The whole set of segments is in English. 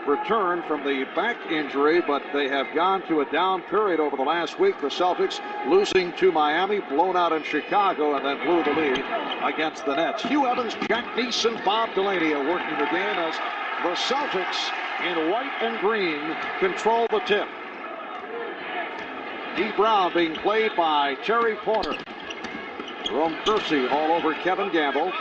return from the back injury, but they have gone to a down period over the last week. The Celtics losing to Miami, blown out in Chicago, and then blew the lead against the Nets. Hugh Evans, Jack Neeson, Bob Delaney are working the game as the Celtics in white and green control the tip. D. Brown being played by Terry Porter. Jerome Kersey all over Kevin Gamble.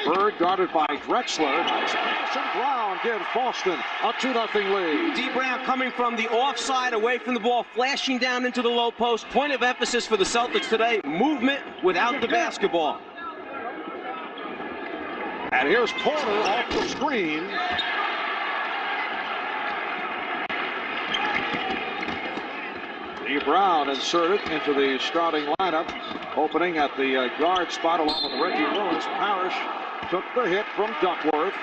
Bird guarded by Drexler. Nice pass, and Brown gives Boston a 2-0 lead. D. Brown coming from the offside, away from the ball, flashing down into the low post. Point of emphasis for the Celtics today, movement without the basketball. And here's Porter off the screen. D. Brown inserted into the starting lineup, opening at the guard spot along with Reggie Lewis. Parrish took the hit from Duckworth,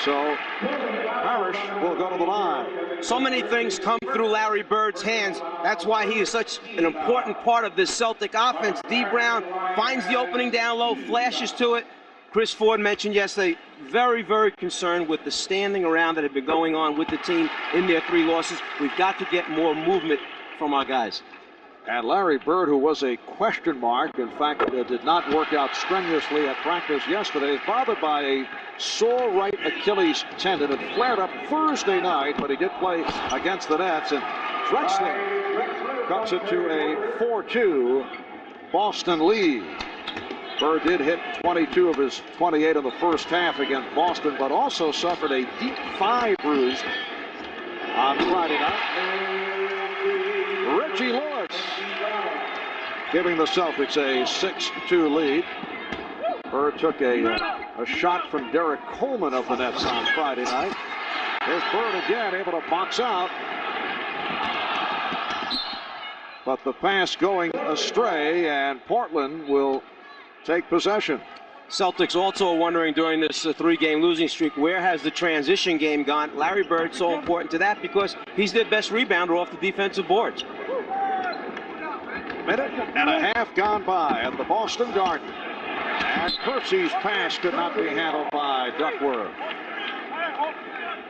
so Parrish will go to the line. So many things come through Larry Bird's hands. That's why he is such an important part of this Celtic offense. D. Brown finds the opening down low, flashes to it. Chris Ford mentioned yesterday, very, very concerned with the standing around that had been going on with the team in their 3 losses. We've got to get more movement from our guys. And Larry Bird, who was a question mark, in fact, did not work out strenuously at practice yesterday, is bothered by a sore right Achilles tendon. It flared up Thursday night, but he did play against the Nets, and Drexler cuts it to a 4-2 Boston lead. Bird did hit 22 of his 28 in the first half against Boston, but also suffered a deep thigh bruise on Friday night. Reggie Lewis giving the Celtics a 6-2 lead. Bird took a shot from Derek Coleman of the Nets on Friday night. Here's Bird again, able to box out. But the pass going astray, and Portland will take possession. Celtics also wondering during this 3-game losing streak, where has the transition game gone? Larry Bird's so important to that because he's their best rebounder off the defensive boards. Minute and a half gone by at the Boston Garden. And Kersey's pass could not be handled by Duckworth.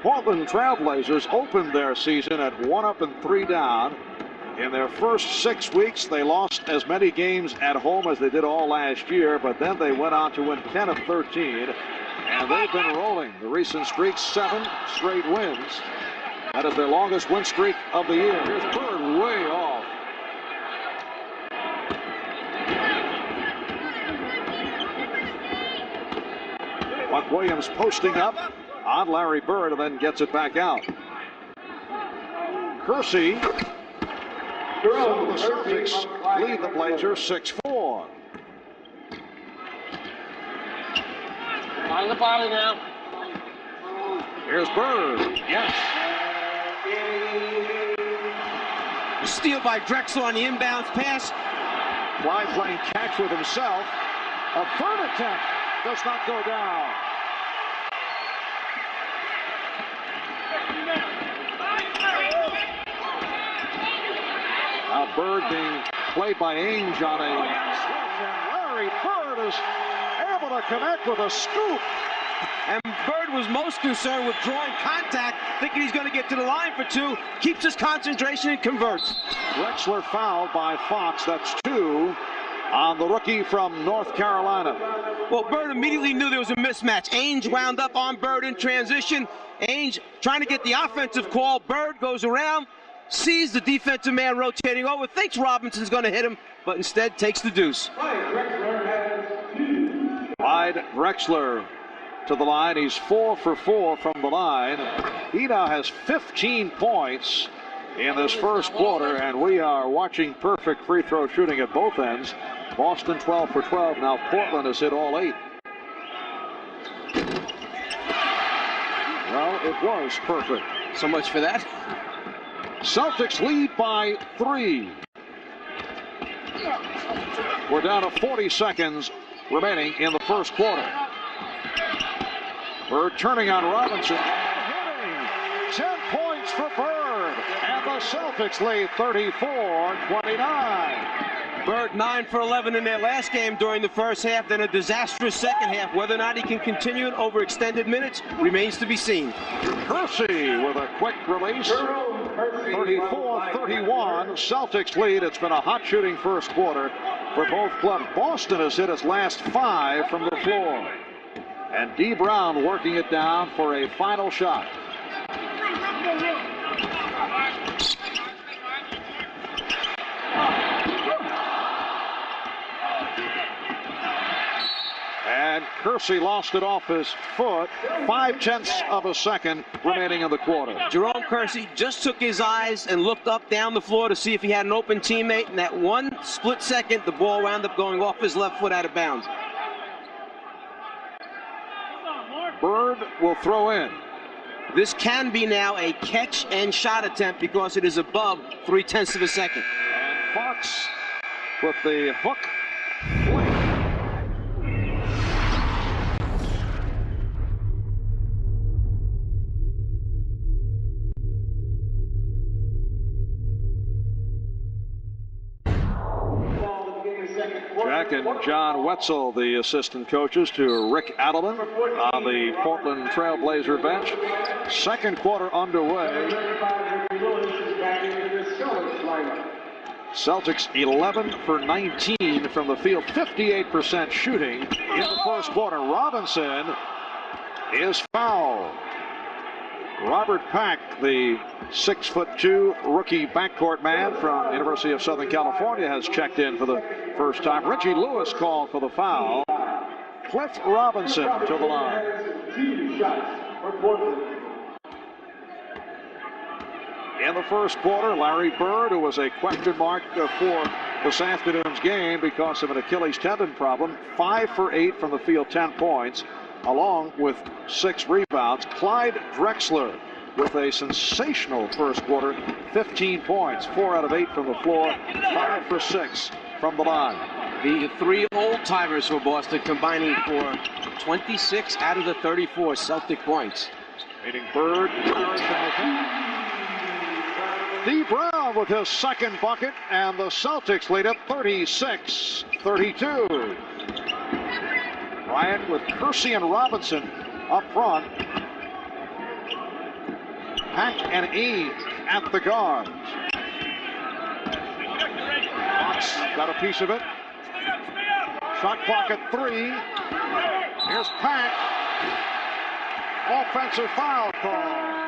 Portland Trailblazers opened their season at 1 up and 3 down. In their first 6 weeks, they lost as many games at home as they did all last year, but then they went on to win 10 of 13, and they've been rolling. The recent streak, 7 straight wins. That is their longest win streak of the year. Here's Bird way off. Buck Williams posting up on Larry Bird and then gets it back out. Kersey. So the Celtics lead the Blazers 6-4. On the body now. Here's Bird. Yes. Steal by Drexler on the inbounds pass. Clyde playing catch with himself. A third attempt does not go down. Now Bird being played by Ainge on a switch, and Larry Bird is able to connect with a scoop. And Bird was most concerned with drawing contact, thinking he's going to get to the line for 2, keeps his concentration and converts. Drexler fouled by Fox. That's 2 on the rookie from North Carolina. Well, Bird immediately knew there was a mismatch. Ainge wound up on Bird in transition. Ainge trying to get the offensive call. Bird goes around, sees the defensive man rotating over, thinks Robinson's going to hit him, but instead takes the deuce. Clyde Drexler to the line. He's 4 for 4 from the line. He now has 15 points in this first quarter, and we are watching perfect free throw shooting at both ends. Boston 12 for 12. Now Portland has hit all 8. Well, it was perfect. So much for that. Celtics lead by 3. We're down to 40 seconds remaining in the first quarter. Bird turning on Robinson. Hitting. 10 points for Bird. And the Celtics lead 34-29. Bird 9 for 11 in their last game during the first half, then a disastrous second half. Whether or not he can continue it over extended minutes remains to be seen. Kersey with a quick release. 34-31. Celtics lead. It's been a hot shooting first quarter for both clubs. Boston has hit its last 5 from the floor. And D. Brown working it down for a final shot. And Kersey lost it off his foot. 0.5 of a second remaining in the quarter. Jerome Kersey just took his eyes and looked up down the floor to see if he had an open teammate. In that one split second, the ball wound up going off his left foot out of bounds. Bird will throw in. This can be now a catch and shot attempt because it is above 0.3 of a second. And Fox with the hook. Jack and John Wetzel, the assistant coaches to Rick Adelman on the Portland Trailblazer bench. Second quarter underway. Celtics 11 for 19 from the field, 58% shooting in the first quarter. Robinson is fouled. Robert Pack, the 6'2" rookie backcourt man from University of Southern California, has checked in for the first time. Reggie Lewis called for the foul. Cliff Robinson to the line. In the first quarter, Larry Bird, who was a question mark for this afternoon's game because of an Achilles tendon problem, 5 for 8 from the field, 10 points. Along with 6 rebounds. Clyde Drexler with a sensational first quarter, 15 points, 4 out of 8 from the floor, 5 for 6 from the line. The 3 old-timers for Boston combining for 26 out of the 34 Celtic points. Meeting Bird. D. Brown with his second bucket, and the Celtics lead it 36-32. Bryant with Kersey and Robinson up front. Pack and Ainge at the guards. Fox got a piece of it. Shot clock at 3. Here's Pack. Offensive foul call.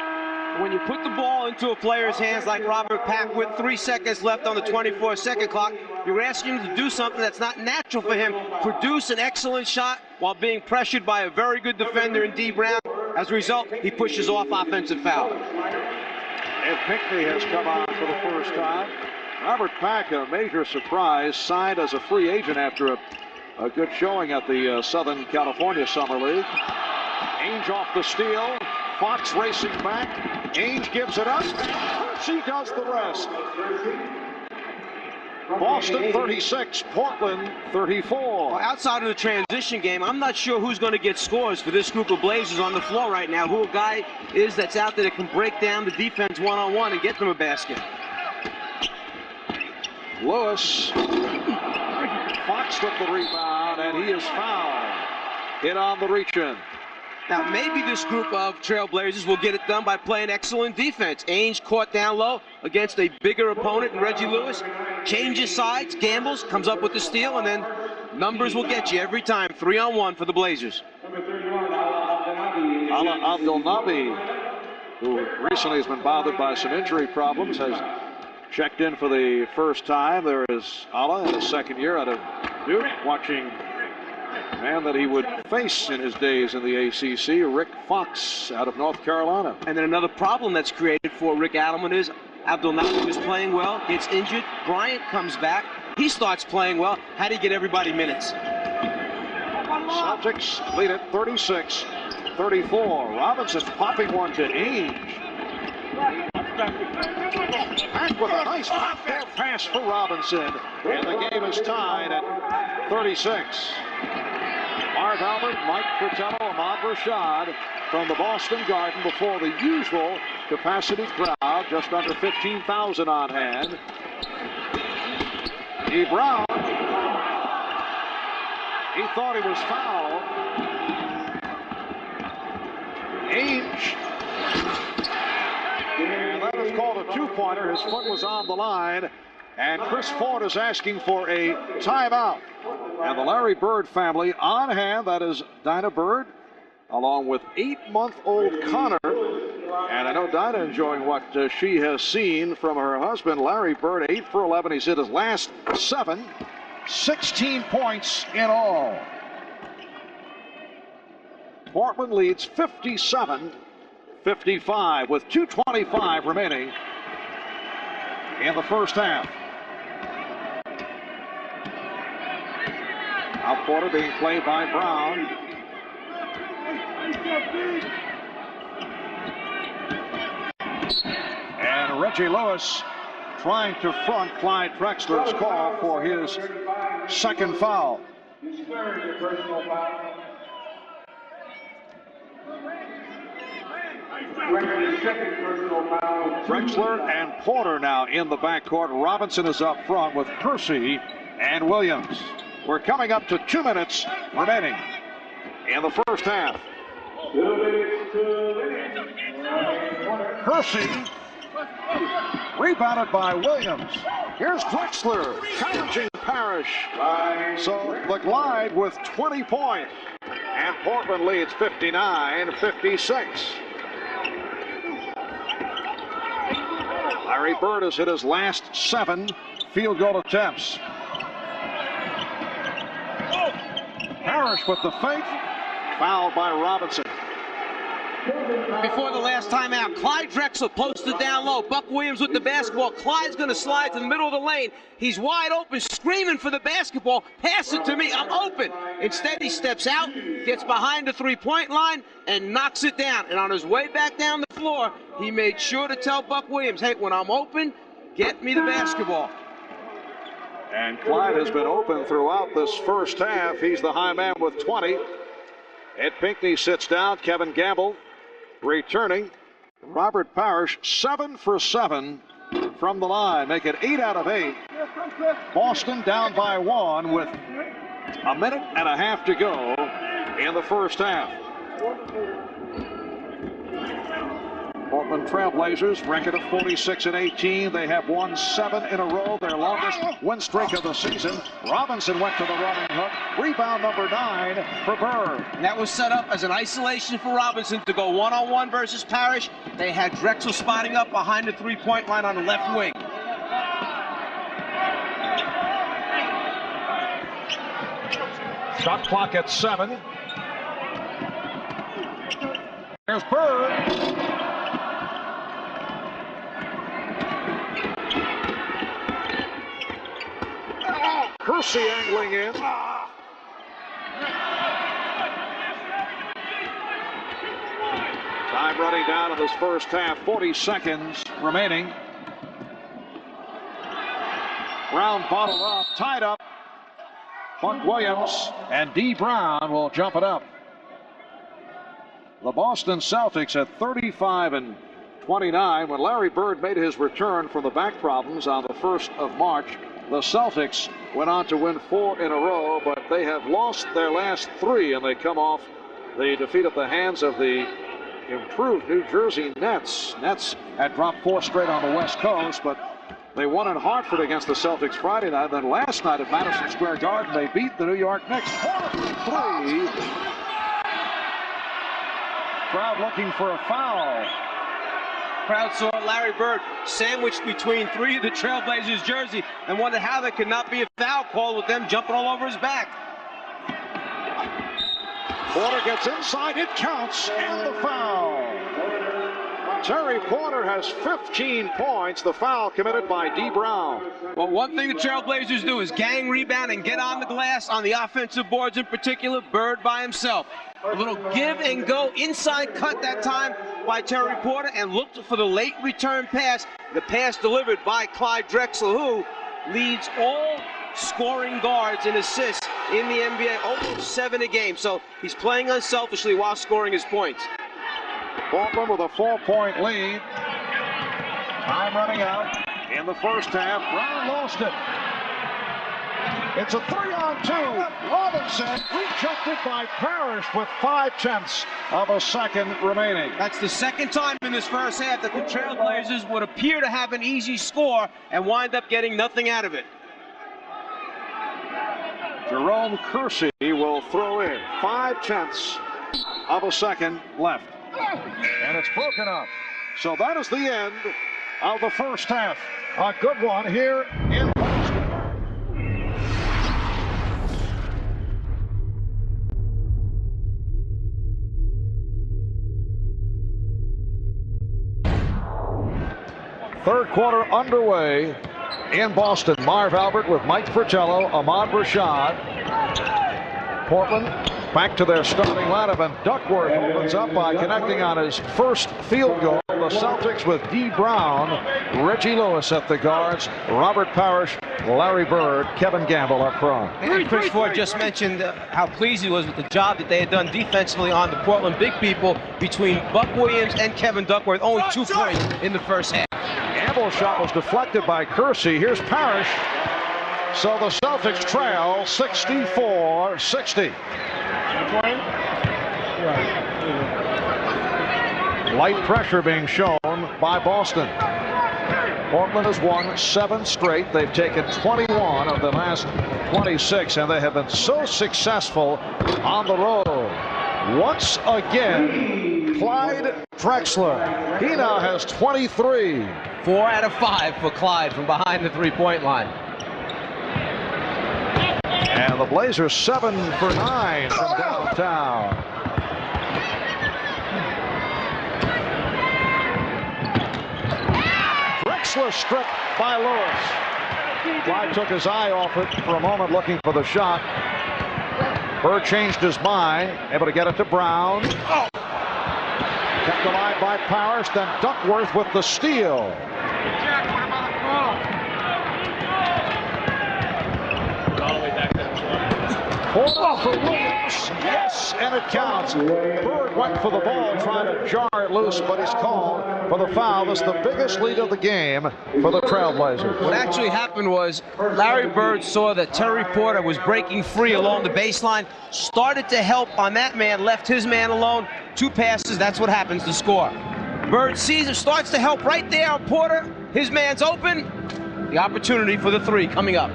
When you put the ball into a player's hands like Robert Pack with 3 seconds left on the 24-second clock, you're asking him to do something that's not natural for him. Produce an excellent shot while being pressured by a very good defender in D. Brown. As a result, he pushes off offensive foul. And Pinckney has come on for the first time. Robert Pack, a major surprise, signed as a free agent after a good showing at the Southern California Summer League. Ainge off the steal. Fox racing back. Ainge gives it up. She does the rest. Boston 36, Portland 34. Well, outside of the transition game, I'm not sure who's going to get scores for this group of Blazers on the floor right now. Who a guy is that's out there that can break down the defense one-on-one and get them a basket. Lewis. Fox with the rebound, and he is fouled. Hit on the reach-in. Now, maybe this group of Trailblazers will get it done by playing excellent defense. Ainge caught down low against a bigger opponent in Reggie Lewis. Changes sides, gambles, comes up with the steal, and then numbers will get you every time. 3-on-1 for the Blazers. Ala Abdelnaby, who recently has been bothered by some injury problems, has checked in for the first time. There is Ala in his second year out of Duke, watching a man that he would face in his days in the ACC, Rick Fox out of North Carolina. And then another problem that's created for Rick Adelman is Abdelnaby was playing well, gets injured. Bryant comes back. He starts playing well. How do you get everybody minutes? Celtics lead at 36-34. Robinson popping one to Ainge. Back with a nice backdoor pass for Robinson. And the game is tied at 36. Marv Albert, Mike Fratello, Ahmad Rashad from the Boston Garden before the usual capacity crowd, just under 15,000 on hand. D. Brown. He thought he was fouled. Ainge. And that is called a two-pointer. His foot was on the line. And Chris Ford is asking for a timeout. And the Larry Bird family on hand. That is Dinah Bird, along with 8-month-old Connor. And I know Dinah enjoying what she has seen from her husband, Larry Bird. 8 for 11. He's hit his last 7. 16 points in all. Portland leads 57-55 with 2:25 remaining in the first half. Now Porter being played by Brown. And Reggie Lewis trying to front Clyde Drexler's call for his second foul. Drexler and Porter now in the backcourt. Robinson is up front with Kersey and Williams. We're coming up to 2 minutes remaining in the first half. Kersey rebounded by Williams. Here's Drexler challenging Parrish. So the Glide with 20 points. And Portland leads 59-56. Larry Bird has hit his last 7 field goal attempts. Parrish with the fake. Fouled by Robinson. Before the last timeout, Clyde Drexler posted down low. Buck Williams with the basketball. Clyde's going to slide to the middle of the lane. He's wide open, screaming for the basketball. Pass it to me. I'm open. Instead, he steps out, gets behind the three-point line, and knocks it down. And on his way back down the floor, he made sure to tell Buck Williams, hey, when I'm open, get me the basketball. And Clyde has been open throughout this first half. He's the high man with 20. Ed Pinckney sits down. Kevin Gamble returning. Robert Parrish 7 for 7 from the line. Make it 8 out of 8. Boston down by 1 with a minute and a half to go in the first half. Portland Trailblazers record of 46-18. They have won 7 in a row, their longest win streak of the season. Robinson went to the running hook. Rebound number 9 for Bird. And that was set up as an isolation for Robinson to go one-on-one versus Parrish. They had Drexler spotting up behind the three-point line on the left wing. Shot clock at 7. There's Bird. Kersey angling in. Time running down in this first half. 40 seconds remaining. Brown bottled up, tied up. Buck Williams and D. Brown will jump it up. The Boston Celtics at 35-29. When Larry Bird made his return from the back problems on the 1st of March, the Celtics went on to win 4 in a row, but they have lost their last 3, and they come off the defeat at the hands of the improved New Jersey Nets. Nets had dropped 4 straight on the West Coast, but they won in Hartford against the Celtics Friday night. Then last night at Madison Square Garden, they beat the New York Knicks 4-3. Crowd looking for a foul. Crowd saw Larry Bird sandwiched between 3 of the Trailblazers' jersey and wondered how there could not be a foul call with them jumping all over his back. Porter gets inside, it counts, and the foul. Terry Porter has 15 points. The foul committed by D. Brown. Well, one thing the Trailblazers do is gang rebound and get on the glass on the offensive boards in particular. Bird by himself. A little give and go inside cut that time by Terry Porter and looked for the late return pass. The pass delivered by Clyde Drexler, who leads all scoring guards in assists in the NBA, almost 7 a game. So he's playing unselfishly while scoring his points. Portland with a 4-point lead. Time running out in the first half. Brown lost it. It's a 3-on-2. Robinson rejected by Parrish with 0.5 of a second remaining. That's the second time in this first half that the Trailblazers would appear to have an easy score and wind up getting nothing out of it. Jerome Kersey will throw in 0.5 of a second left. And it's broken up. So that is the end of the first half. A good one here in Boston. Third quarter underway in Boston. Marv Albert with Mike Fratello, Ahmad Rashad. Portland back to their starting lineup, and Duckworth opens up by connecting on his first field goal. The Celtics with D. Brown, Reggie Lewis at the guards, Robert Parrish, Larry Bird, Kevin Gamble up front. And Chris Ford just mentioned how pleased he was with the job that they had done defensively on the Portland big people between Buck Williams and Kevin Duckworth. Only 2 points in the first half. Gamble's shot was deflected by Kersey. Here's Parrish. So the Celtics trail 64-60. Light pressure being shown by Boston. Portland has won 7 straight. They've taken 21 of the last 26, and they have been so successful on the road. Once again, Clyde Drexler. He now has 23. 4 out of 5 for Clyde from behind the three-point line. And the Blazers 7 for 9 from downtown. Drexler stripped by Lewis. Clyde took his eye off it for a moment, looking for the shot. Bird changed his mind, able to get it to Brown. Kept alive by Powers, then Duckworth with the steal. Porter for Williams, yes, and it counts. Bird went for the ball, trying to jar it loose, but he's called for the foul. This is the biggest lead of the game for the Trailblazers. What actually happened was Larry Bird saw that Terry Porter was breaking free along the baseline, started to help on that man, left his man alone. 2 passes, that's what happens to score. Bird sees him, starts to help right there on Porter. His man's open. The opportunity for the 3 coming up.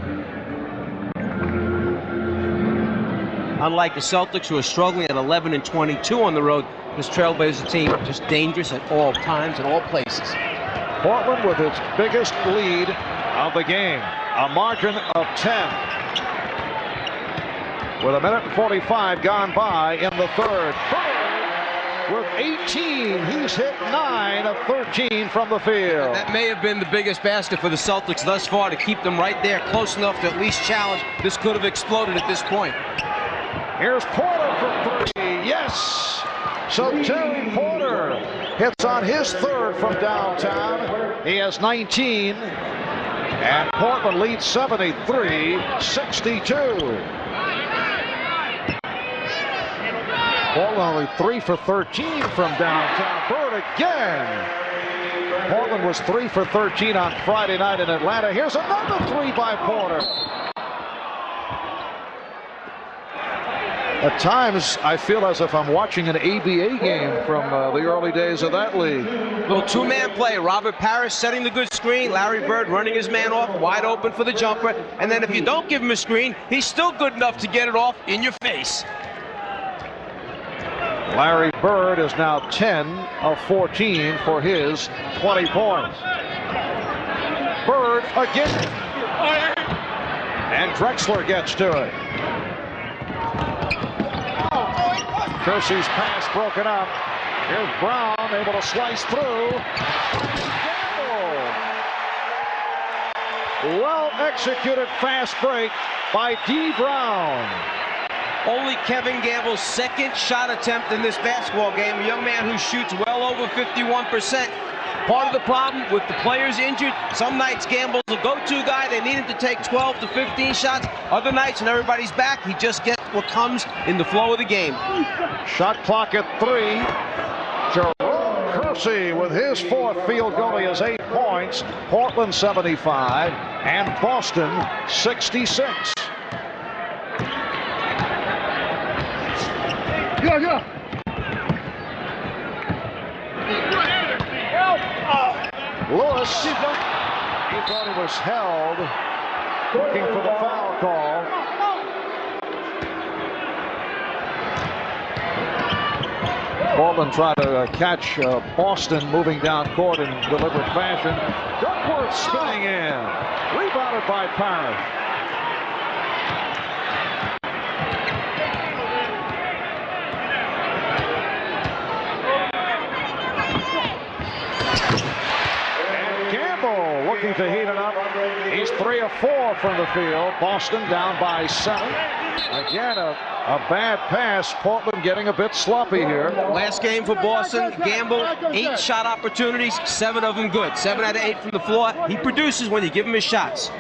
Unlike the Celtics, who are struggling at 11-22 on the road, this Trailblazer team just dangerous at all times and all places. Portland with its biggest lead of the game, a margin of 10. With 1:45 gone by in the third. With 18, he's hit 9 of 13 from the field. That may have been the biggest basket for the Celtics thus far to keep them right there, close enough to at least challenge. This could have exploded at this point. Here's Porter for 3. Yes! So Terry Porter hits on his 3rd from downtown. He has 19. And Portland leads 73-62. Portland only 3 for 13 from downtown. Bird again. Portland was 3 for 13 on Friday night in Atlanta. Here's another 3 by Porter. At times, I feel as if I'm watching an ABA game from the early days of that league. Little 2-man play. Robert Parrish setting the good screen. Larry Bird running his man off, wide open for the jumper. And then if you don't give him a screen, he's still good enough to get it off in your face. Larry Bird is now 10 of 14 for his 20 points. Bird again. And Drexler gets to it. Kersey's pass broken up. Here's Brown able to slice through. Well executed fast break by D. Brown. Only Kevin Gamble's 2nd shot attempt in this basketball game. A young man who shoots well over 51%. Part of the problem with the players injured, some nights Gamble's a go-to guy. They need him to take 12 to 15 shots. Other nights when everybody's back, he just gets what comes in the flow of the game. Shot clock at 3. Jerome Kersey with his 4th field goal. He has 8 points. Portland 75 and Boston 66. Lewis, he thought he was held, looking for the foul call. Portland tried to catch Boston moving down court in deliberate fashion. Duckworth spinning in, rebounded by Parrish. Looking to heat it up. He's 3 of 4 from the field. Boston down by 7. Again, a bad pass. Portland getting a bit sloppy here. Last game for Boston. Gamble, 8 shot opportunities, 7 of them good. 7 out of 8 from the floor. He produces when you give him his shots.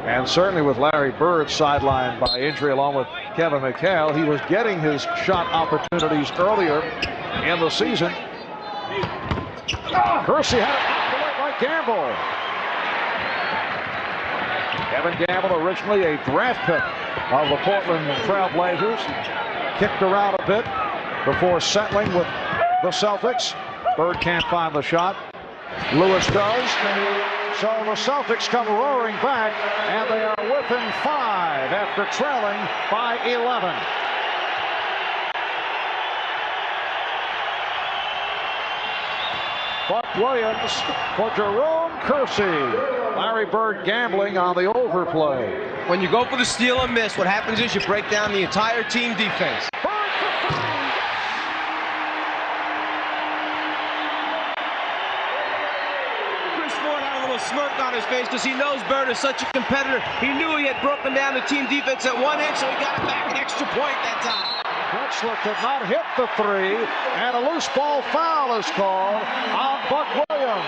And certainly with Larry Bird sidelined by injury along with Kevin McHale, he was getting his shot opportunities earlier in the season. Kersey had it knocked away by Gamble. Kevin Gamble, originally a draft pick of the Portland Trail Blazers, kicked around a bit before settling with the Celtics. Bird can't find the shot. Lewis does. So the Celtics come roaring back, and they are within 5 after trailing by 11. Buck Williams for Jerome Kersey. Larry Bird gambling on the overplay. When you go for the steal and miss, what happens is you break down the entire team defense. Chris Ford had a little smirk on his face because he knows Bird is such a competitor. He knew he had broken down the team defense at 1 inch, so he got it back an extra point that time. Drexler could not hit the 3, and a loose ball foul is called on Buck Williams.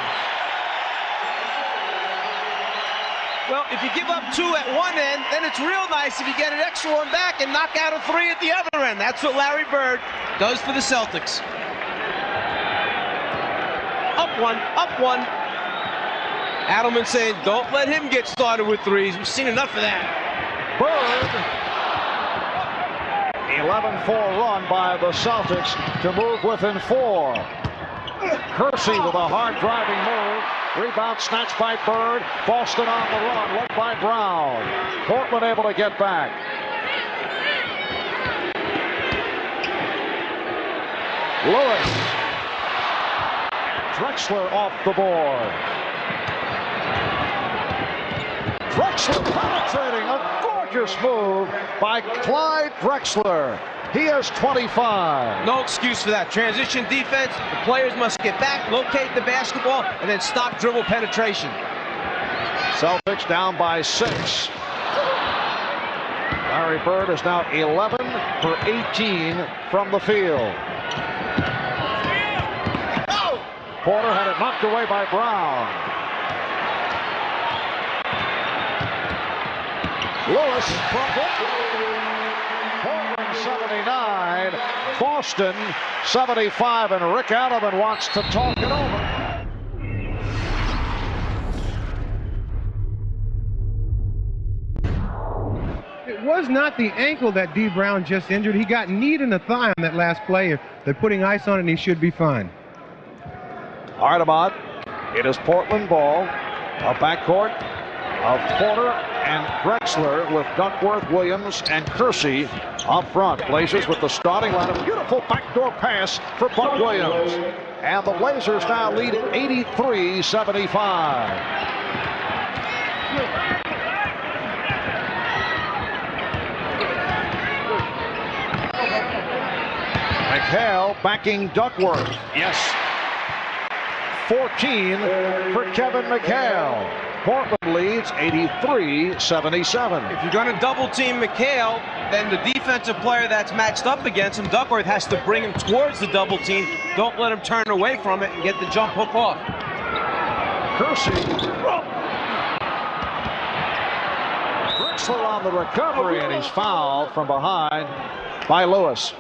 Well, if you give up 2 at one end, then it's real nice if you get an extra one back and knock out a 3 at the other end. That's what Larry Bird does for the Celtics. Up 1, up 1. Adelman saying, don't let him get started with 3s. We've seen enough of that. Bird. 11-4 run by the Celtics to move within 4. Kersey with a hard driving move. Rebound snatched by Bird. Boston on the run, led by Brown. Portland able to get back. Lewis. Drexler off the board. Drexler penetrating, a gorgeous move by Clyde Drexler. He has 25. No excuse for that. Transition defense, the players must get back, locate the basketball, and then stop dribble penetration. Celtics down by 6. Larry Bird is now 11 for 18 from the field. Porter had it knocked away by Brown. Lewis from Portland 79, Boston 75, and Rick Adelman wants to talk it over. It was not the ankle that D. Brown just injured. He got kneed in the thigh on that last play. They're putting ice on it, and he should be fine. Artemont, it is Portland ball. A backcourt of Porter and Drexler with Duckworth, Williams, and Kersey up front. Blazers with the starting lineup. Beautiful backdoor pass for Buck Williams. And the Blazers now lead 83-75. McHale backing Duckworth. Yes. 14 for Kevin McHale. Portland leads 83-77. If you're going to double team McHale, then the defensive player that's matched up against him, Duckworth, has to bring him towards the double team. Don't let him turn away from it and get the jump hook off. Kersey. Drexler on the recovery, and he's fouled from behind by Lewis.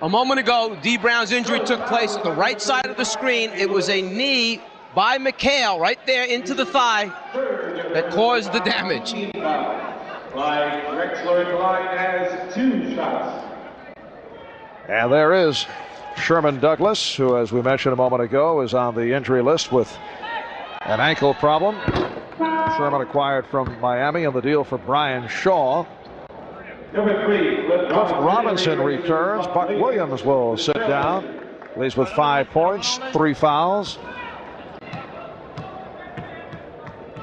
A moment ago, D. Brown's injury took place at the right side of the screen. It was a knee by McHale right there into the thigh that caused the damage. Drexler has 2 shots. And there is Sherman Douglas, who, as we mentioned a moment ago, is on the injury list with an ankle problem. Sherman acquired from Miami in the deal for Brian Shaw. Cliff Robinson returns. Buck Williams will sit down. Leads with 5 points, 3 fouls.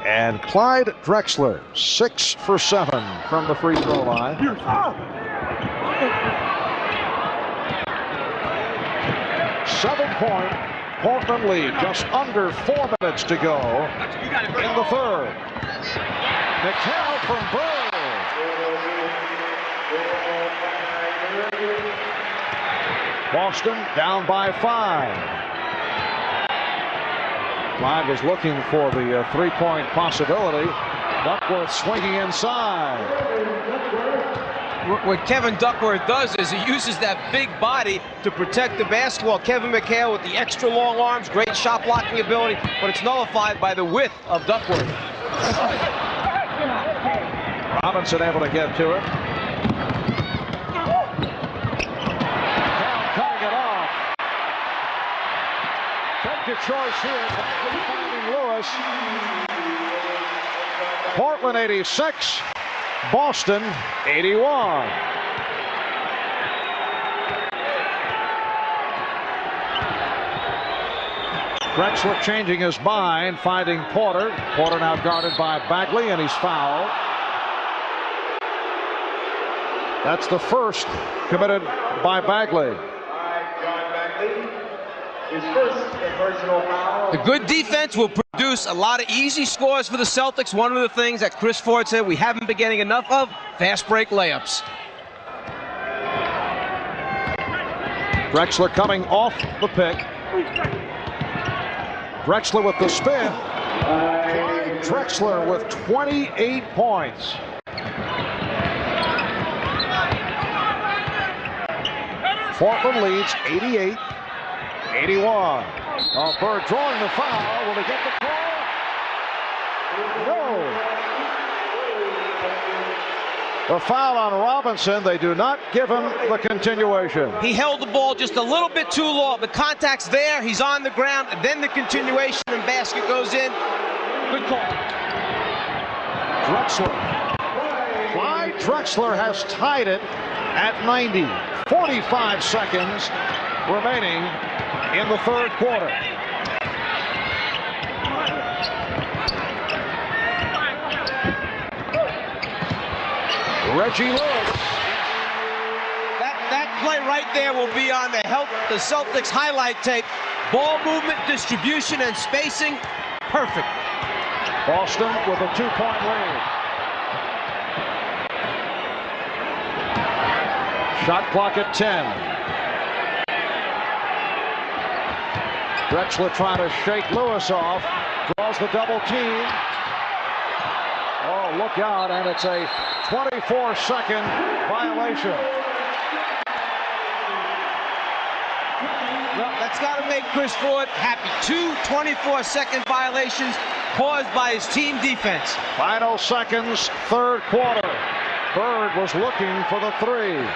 And Clyde Drexler, 6 for 7 from the free throw line. 7-point Portland lead, just under 4 minutes to go in the third. McHale from Bird. Boston down by 5. Clyde was looking for the 3-point possibility. Duckworth swinging inside. What Kevin Duckworth does is he uses that big body to protect the basketball. Kevin McHale with the extra long arms, great shot blocking ability, but it's nullified by the width of Duckworth. Robinson able to get to it. Cutting it off. Take your choice here. Finding Lewis. Portland 86. Boston 81. Drexler changing his mind, finding Porter. Porter now guarded by Bagley, and he's fouled. That's the first committed by Bagley. His first personal foul. The good defense will produce a lot of easy scores for the Celtics. One of the things that Chris Ford said we haven't been getting enough of, fast break layups. Drexler coming off the pick. Drexler with the spin. Clyde Drexler with 28 points. Portland leads 88-81. Bird drawing the foul. Will he get the call? No. The foul on Robinson. They do not give him the continuation. He held the ball just a little bit too long. The contact's there. He's on the ground. And then the continuation and basket goes in. Good call. Drexler. Clyde Drexler has tied it at 90. 45 seconds remaining in the third quarter. Reggie Lewis. That play right there will be on the Celtics highlight tape. Ball movement, distribution, and spacing, perfect. Boston with a 2-point lead. Shot clock at 10. Drexler trying to shake Lewis off. Draws the double team. Oh, look out, and it's a 24-second violation. Well, that's got to make Chris Ford happy. 2 24-second violations caused by his team defense. Final seconds, third quarter. Bird was looking for the 3.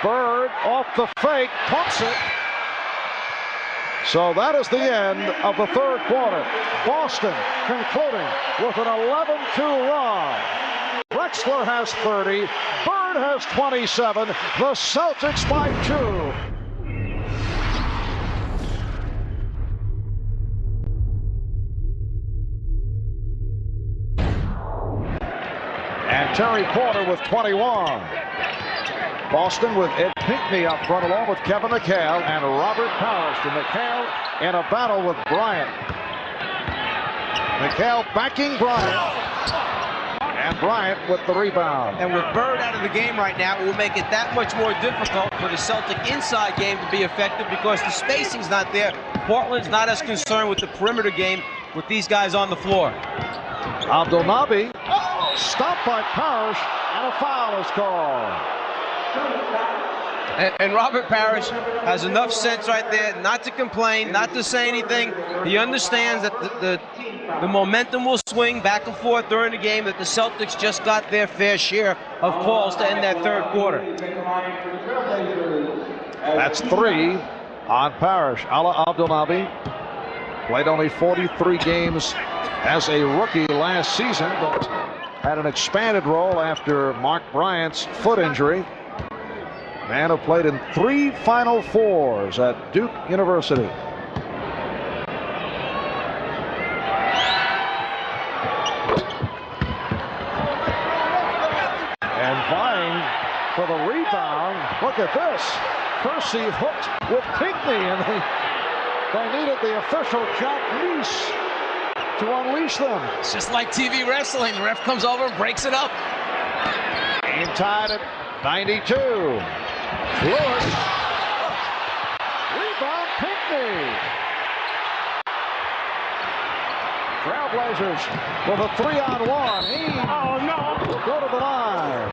Bird off the fake, pumps it. So that is the end of the third quarter. Boston concluding with an 11-2 run. Drexler has 30. Bird has 27. The Celtics by 2. And Terry Porter with 21. Boston with Ed Pinckney up front along with Kevin McHale and Robert Powers. To McHale in a battle with Bryant. McHale backing Bryant. And Bryant with the rebound. And with Bird out of the game right now, it will make it that much more difficult for the Celtic inside game to be effective because the spacing's not there. Portland's not as concerned with the perimeter game with these guys on the floor. Abdelnaby stopped by Parrish, and a foul is called. And Robert Parrish has enough sense right there not to complain, not to say anything. He understands that the momentum will swing back and forth during the game, that the Celtics just got their fair share of calls to end that third quarter. That's 3 on Parrish. Ala Abdelnaby played only 43 games as a rookie last season, but had an expanded role after Mark Bryant's foot injury. Man who played in 3 Final Fours at Duke University. And vying for the rebound. Look at this. Kersey hooked with Pinckney, and they needed the official Jack Lease to unleash them. It's just like TV wrestling. The ref comes over and breaks it up. Game tied at 92. Lewis. Rebound Pinckney. Trailblazers with a 3-on-1. Oh no! Will go to the line.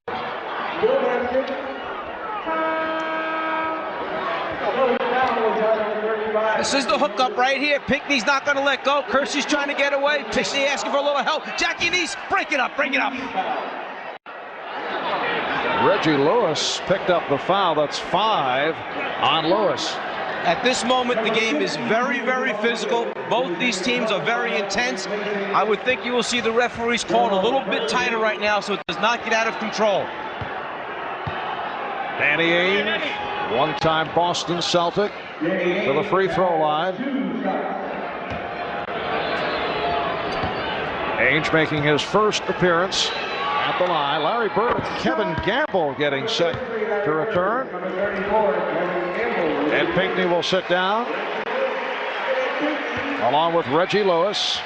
This is the hookup right here. Pinckney's not going to let go. Kersey's trying to get away. Pinckney asking for a little help. Jackie Neese, break it up, break it up. Reggie Lewis picked up the foul. That's 5 on Lewis. At this moment, the game is very, very physical. Both these teams are very intense. I would think you will see the referees called a little bit tighter right now so it does not get out of control. Danny Ainge, one-time Boston Celtic, to the free throw line. Ainge making his first appearance at the line. Larry Bird and Kevin Gamble getting set to return. And Pinckney will sit down, along with Reggie Lewis.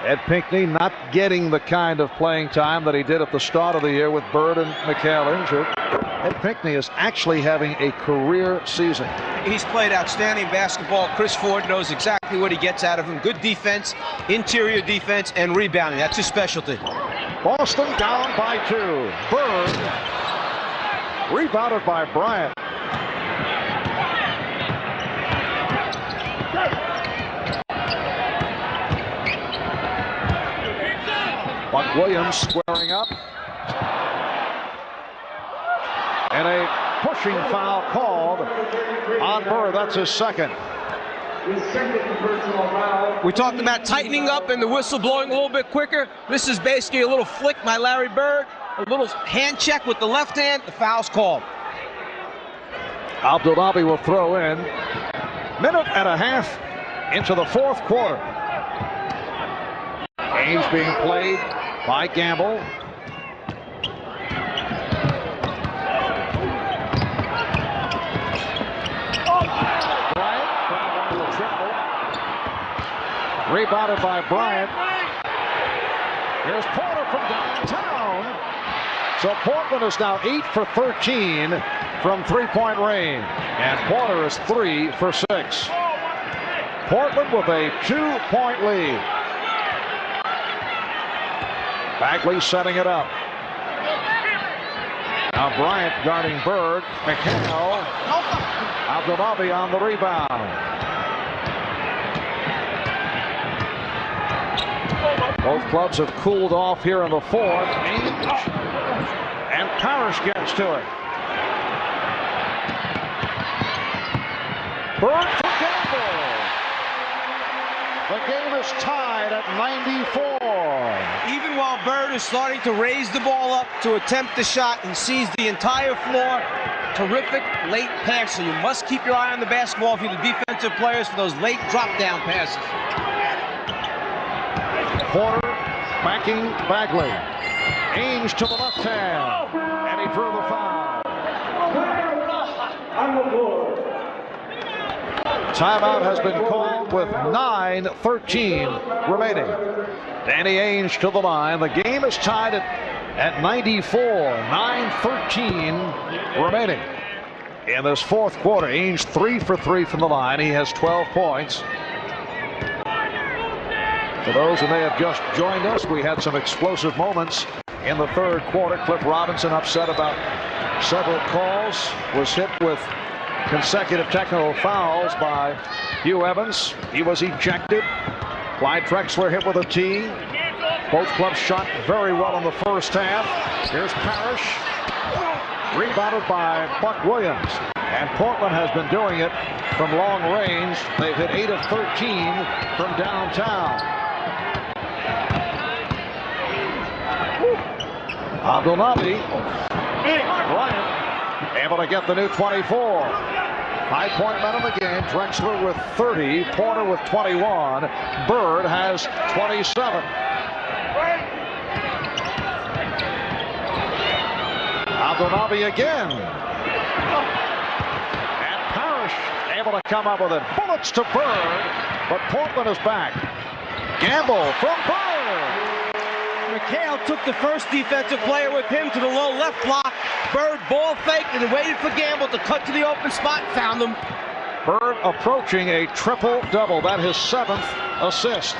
Ed Pinckney not getting the kind of playing time that he did at the start of the year with Bird and McHale injured. Ed Pinckney is actually having a career season. He's played outstanding basketball. Chris Ford knows exactly what he gets out of him. Good defense, interior defense, and rebounding. That's his specialty. Boston down by 2. Bird rebounded by Bryant. Buck Williams squaring up. And a pushing foul called on Bird. That's his second. We talked about tightening up and the whistle blowing a little bit quicker. This is basically a little flick by Larry Bird. A little hand check with the left hand. The foul's called. Abdelnaby will throw in. Minute and a half into the fourth quarter. Ainge being played by Gamble. Bryant from the triple. Rebounded by Bryant. Here's Porter from downtown. So Portland is now 8 for 13 from three-point range. And Porter is 3 for 6. Portland with a 2-point lead. Bagley setting it up. Now Bryant guarding Bird. McHale. Abdelnaby on the rebound. Both clubs have cooled off here in the fourth. Ainge and Parrish gets to it. Bird for Gamble. The game is tied at 94. Even while Bird is starting to raise the ball up to attempt the shot, he sees the entire floor. Terrific late passer. You must keep your eye on the basketball if you're the defensive players for those late drop-down passes. Porter backing Bagley. Ainge to the left hand. And he drew the foul. Timeout has been called with 9:13 remaining. Danny Ainge to the line. The game is tied at 94. 9:13 remaining. In this fourth quarter, Ainge 3 for 3 from the line. He has 12 points. For those who may have just joined us, we had some explosive moments in the third quarter. Cliff Robinson upset about several calls, was hit with consecutive technical fouls by Hugh Evans. He was ejected. Clyde Drexler hit with a tee. Both clubs shot very well in the first half. Here's Parrish. Rebounded by Buck Williams. And Portland has been doing it from long range. They've hit 8 of 13 from downtown. Abdelnaby. Bryant able to get the new 24. High point man of the game. Drexler with 30. Porter with 21. Bird has 27. Abdelnaby again. And Parrish able to come up with it. Bullets to Bird, but Portland is back. Gamble from Bird. McHale took the first defensive player with him to the low left block. Bird ball faked and waited for Gamble to cut to the open spot. Found him. Bird approaching a triple-double. That his 7th assist.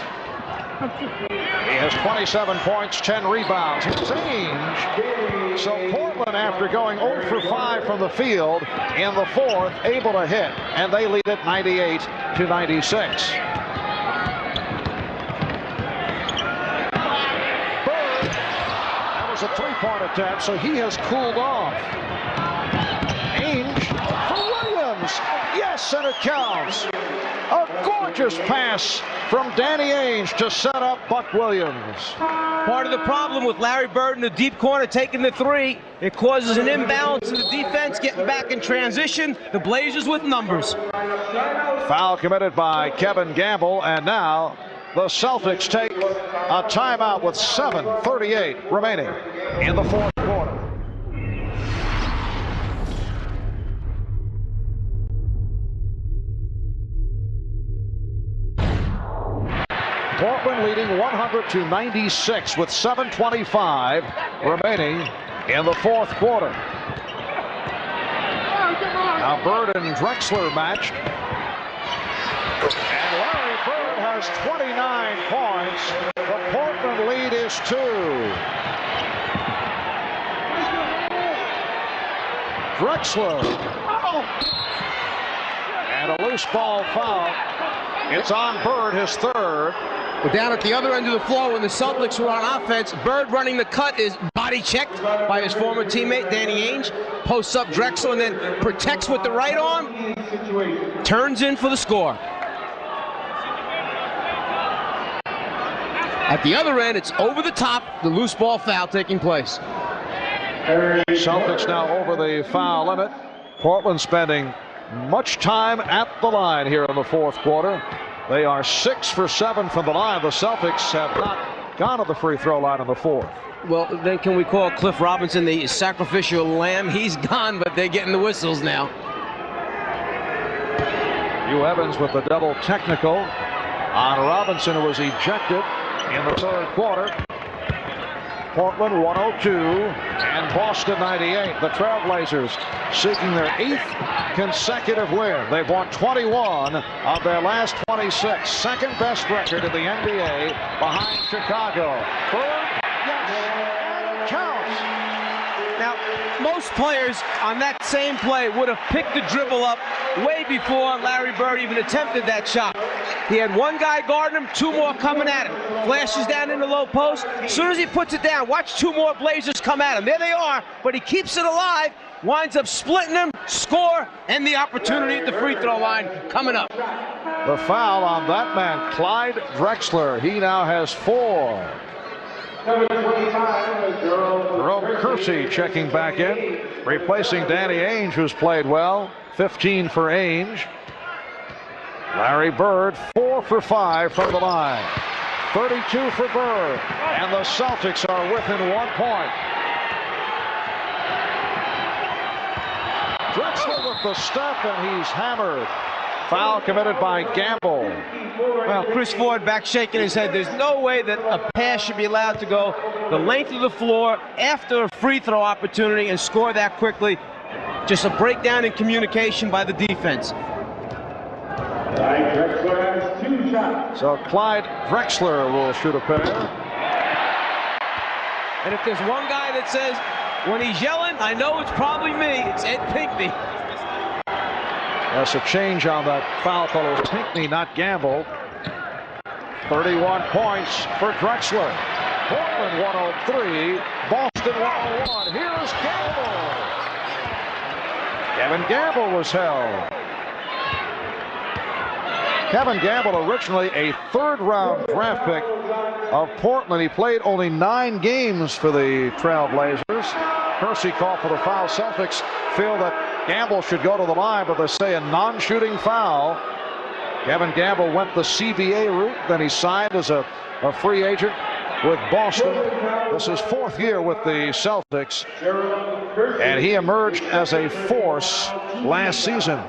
He has 27 points, 10 rebounds. His Ainge. So Portland, after going 0 for 5 from the field in the 4th, able to hit, and they lead it 98-96. Bird, that was a 3-point attempt, so he has cooled off. Ainge for Williams. Yes, and it counts. A gorgeous pass from Danny Ainge to set up Buck Williams. Part of the problem with Larry Bird in the deep corner taking the 3, it causes an imbalance in the defense getting back in transition. The Blazers with numbers. Foul committed by Kevin Gamble, and now the Celtics take a timeout with 7:38 remaining in the 4th quarter. Portland leading 100-96 with 7:25 remaining in the 4th quarter. Now Bird and Drexler matched. And Larry Bird has 29 points. The Portland lead is 2. Drexler. And a loose ball foul. It's on Bird, his 3rd. But down at the other end of the floor, when the Celtics were on offense, Bird running the cut is body checked by his former teammate Danny Ainge. Posts up Drexler and then protects with the right arm. Turns in for the score. At the other end, it's over the top, the loose ball foul taking place. Celtics now over the foul limit. Portland spending much time at the line here in the 4th quarter. They are 6 for 7 from the line. The Celtics have not gone to the free throw line in the 4th. Well, then can we call Cliff Robinson the sacrificial lamb? He's gone, but they're getting the whistles now. Hugh Evans with the double technical on Robinson, who was ejected in the 3rd quarter. Portland 102 and Boston 98. The Trailblazers seeking their 8th consecutive win. They've won 21 of their last 26. 2nd best record in the NBA behind Chicago. Bird, yes, and it counts. Now, most players on that same play would have picked the dribble up way before Larry Bird even attempted that shot. He had one guy guarding him, 2 more coming at him. Flashes down in the low post. As soon as he puts it down, watch 2 more Blazers come at him. There they are, but he keeps it alive, winds up splitting them, score, and the opportunity at the free throw line coming up. The foul on that man, Clyde Drexler. He now has 4. Jerome Kersey checking back in, replacing Danny Ainge, who's played well. 15 for Ainge. Larry Bird 4 for 5 from the line. 32 for Bird, and the Celtics are within 1 point. Drexler with the step, and he's hammered. Foul committed by Gamble. Well, Chris Ford back shaking his head. There's no way that a pass should be allowed to go the length of the floor after a free throw opportunity and score that quickly. Just a breakdown in communication by the defense. So Clyde Drexler will shoot a pair. And if there's one guy that says, when he's yelling, I know it's probably me, it's Ed Pinckney. That's a change on that foul call. It was Pinckney, not Gamble. 31 points for Drexler. Portland 103, Boston 101. Here's Gamble. Kevin Gamble was held. Kevin Gamble, originally a third-round draft pick of Portland. He played only 9 games for the Trailblazers. Kersey called for the foul. Celtics feel that Gamble should go to the line, but they say a non-shooting foul. Kevin Gamble went the CBA route, then he signed as a free agent with Boston. This is 4th year with the Celtics, and he emerged as a force last season.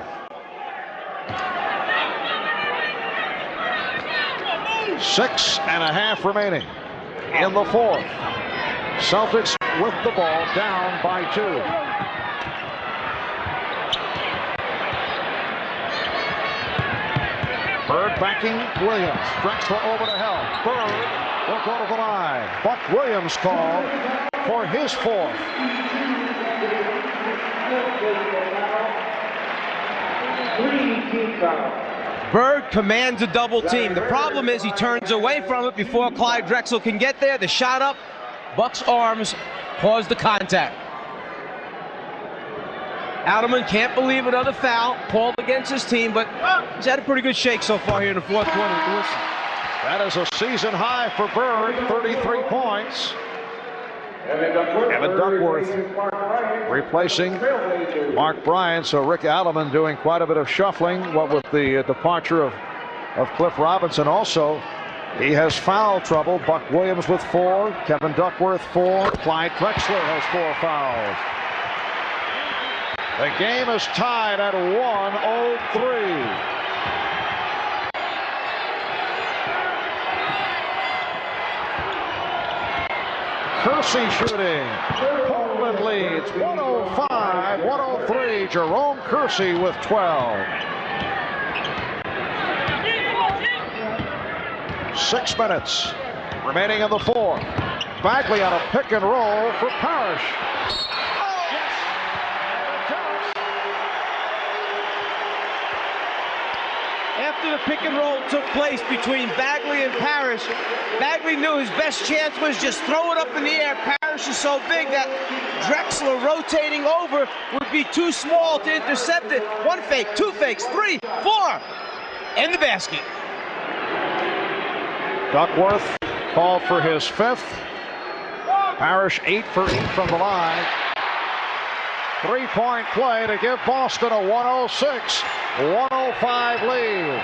Six and a half remaining in the 4th. Celtics with the ball, down by 2. Bird backing Williams. Drexler over to help. Bird will go to the line. Buck Williams called for his 4th. Bird commands a double team. The problem is he turns away from it before Clyde Drexler can get there. The shot up, Buck's arms caused the contact. Alderman can't believe another foul called against his team, but he's had a pretty good shake so far here in the 4th quarter. Listen. That is a season high for Bird, 33 points. Evan Duckworth replacing Mark Bryant, so Rick Alderman doing quite a bit of shuffling, what with the departure of Cliff Robinson. Also, he has foul trouble. Buck Williams with 4, Kevin Duckworth 4, Clyde Drexler has 4 fouls. The game is tied at 103. Kersey shooting. Portland leads 105-103. Jerome Kersey with 12. 6 minutes remaining in the 4th. Bagley on a pick and roll for Parrish. After the pick and roll took place between Bagley and Parrish, Bagley knew his best chance was just throw it up in the air. Parrish is so big that Drexler rotating over would be too small to intercept it. 1 fake, 2 fakes, 3, 4, in the basket. Duckworth called for his 5th. Parrish 8 for 8 from the line. 3-point play to give Boston a 106-105 lead.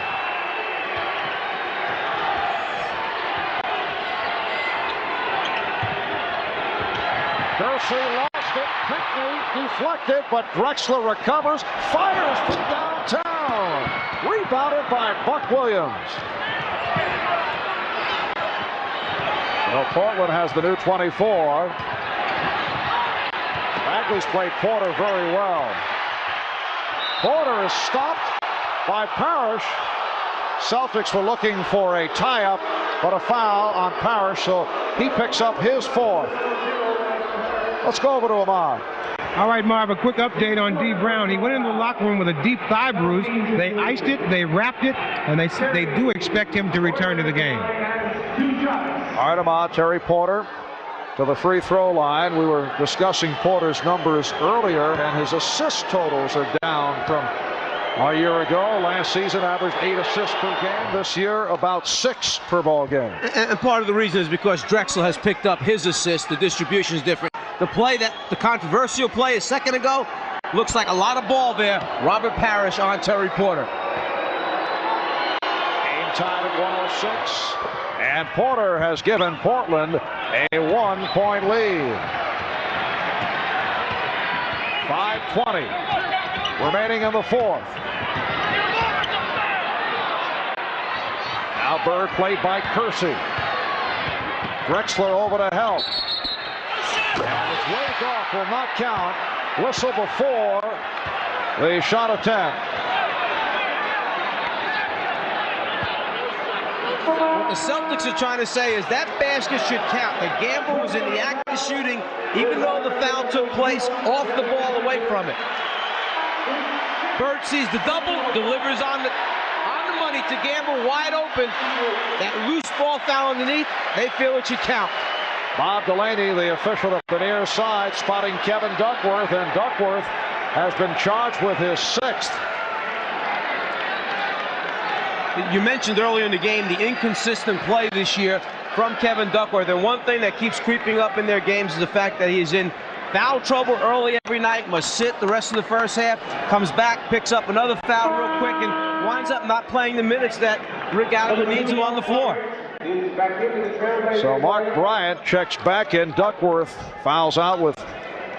Kersey lost it, quickly deflected, but Drexler recovers, fires from downtown. Rebounded by Buck Williams. Well, Portland has the new 24. Bagley's played Porter very well. Porter is stopped by Parrish. Celtics were looking for a tie-up, but a foul on Parrish, so he picks up his 4th. Let's go over to Ahmad. All right, Marv, a quick update on D. Brown. He went into the locker room with a deep thigh bruise. They iced it, they wrapped it, and they do expect him to return to the game. All right, Ahmad, Terry Porter to the free throw line. We were discussing Porter's numbers earlier, and his assist totals are down from a year ago. Last season averaged 8 assists per game. This year about 6 per ball game. And part of the reason is because Drexler has picked up his assists. The distribution is different. The controversial play a second ago, looks like a lot of ball there. Robert Parrish on Terry Porter. Game tied at 106. And Porter has given Portland a 1-point lead. 5:20 remaining in the 4th. Now Bird played by Kersey. Drexler over to help. And it's waved off, will not count. Whistle before the shot attempt. What the Celtics are trying to say is that basket should count. The Gamble was in the act of shooting, even though the foul took place off the ball away from it. Bird sees the double, delivers on the money to Gamble, wide open. That loose ball foul underneath, they feel it should count. Bob Delaney, the official at the near side, spotting Kevin Duckworth, and Duckworth has been charged with his 6th. You mentioned earlier in the game the inconsistent play this year from Kevin Duckworth. And one thing that keeps creeping up in their games is the fact that he's in foul trouble early every night, must sit the rest of the first half, comes back, picks up another foul real quick, and winds up not playing the minutes that Rick Gallagher needs him on the floor. So Mark Bryant checks back in. Duckworth fouls out with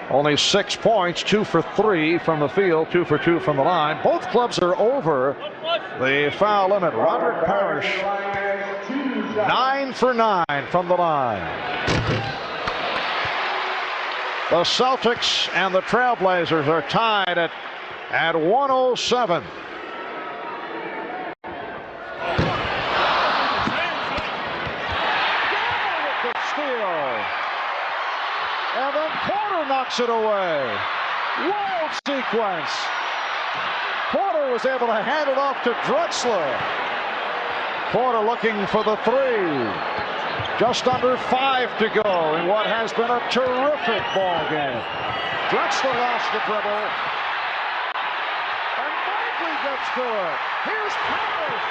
only 6 points, 2 for 3 from the field, 2 for 2 from the line. Both clubs are over the foul limit. Robert Parrish, 9 for 9 from the line. The Celtics and the Trailblazers are tied at 107. And then Porter knocks it away. Wild sequence. Porter was able to hand it off to Drexler. Porter looking for the 3. Just under 5 to go in what has been a terrific ball game. Drexler lost the dribble. And Bagley gets to it. Here's Parrish.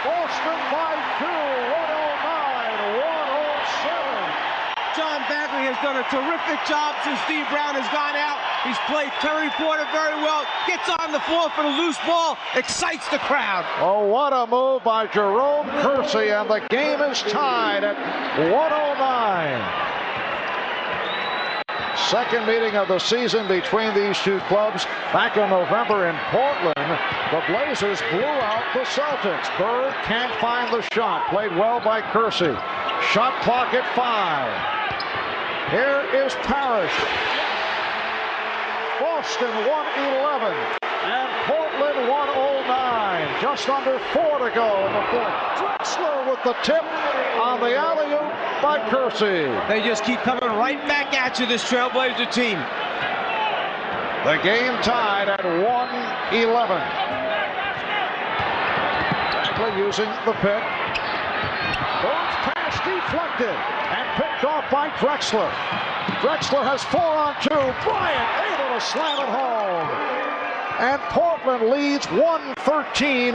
Boston by 2, 109, 107. John Bagley has done a terrific job since Steve Brown has gone out. He's played Terry Porter very well. Gets on the floor for the loose ball. Excites the crowd. Oh, what a move by Jerome Kersey, and the game is tied at 109. Second meeting of the season between these two clubs. Back in November in Portland, the Blazers blew out the Celtics. Bird can't find the shot. Played well by Kersey. Shot clock at 5. Here is Parrish. Boston 111 and Portland 109. Just under 4 to go in the fourth. Drexler with the tip on the alley-oop by Kersey. They just keep coming right back at you, this Trailblazer team. The game tied at 111. Bagley using the pick. Bird's pass deflected and picked off by Drexler. Drexler has 4 on 2. Bryant able to slam it home. And Portland leads 113-111.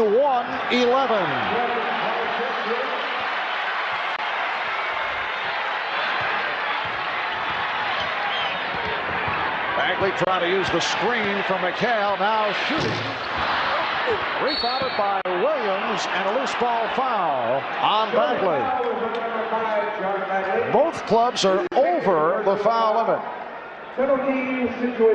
Bagley trying to use the screen from McHale. Now shooting. Rebounded by Williams and a loose ball foul on Bagley. Both clubs are over the foul limit.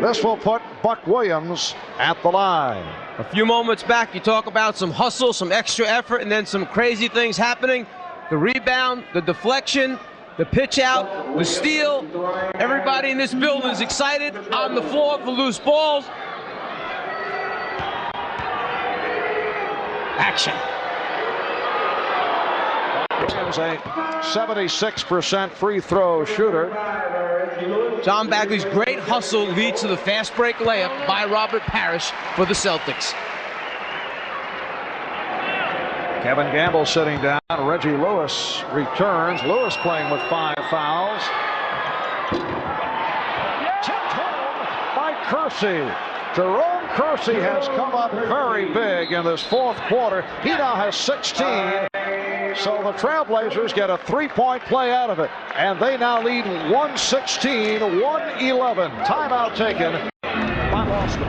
This will put Buck Williams at the line. A few moments back, you talk about some hustle, some extra effort, and then some crazy things happening. The rebound, the deflection, the pitch out, the steal. Everybody in this building is excited on the floor for loose balls. Action. Williams, a 76% free throw shooter. John Bagley's great hustle leads to the fast break layup by Robert Parrish for the Celtics. Kevin Gamble sitting down. Reggie Lewis returns. Lewis playing with 5 fouls. Tipped home by Kersey. Jerome Kersey has come up very big in this fourth quarter. He now has 16. So the Trailblazers get a 3-point play out of it. And they now lead 116-111. Timeout taken by Boston.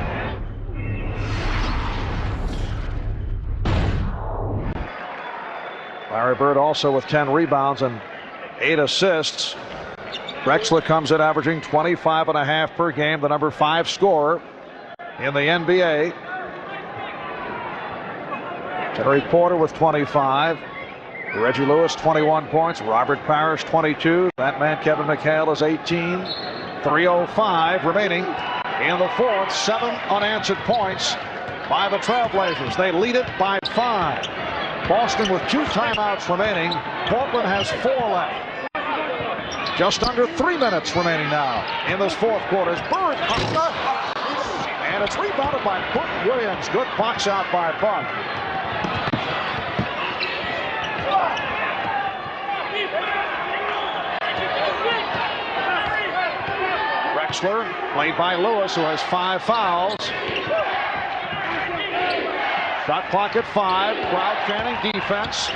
Larry Bird also with 10 rebounds and 8 assists. Drexler comes in averaging 25.5 per game, the number 5 scorer in the NBA. Terry Porter with 25. Reggie Lewis 21 points. Robert Parrish 22. That man Kevin McHale is 18. 3:05 remaining in the fourth. 7 unanswered points by the Trailblazers. They lead it by 5. Boston with 2 timeouts remaining. Portland has 4 left. Just under 3 minutes remaining now in this fourth quarter. Bird comes up, and it's rebounded by Buck Williams. Good box out by Buck. Drexler, played by Lewis, who has 5 fouls. Shot clock at 5. Crowd chanting defense.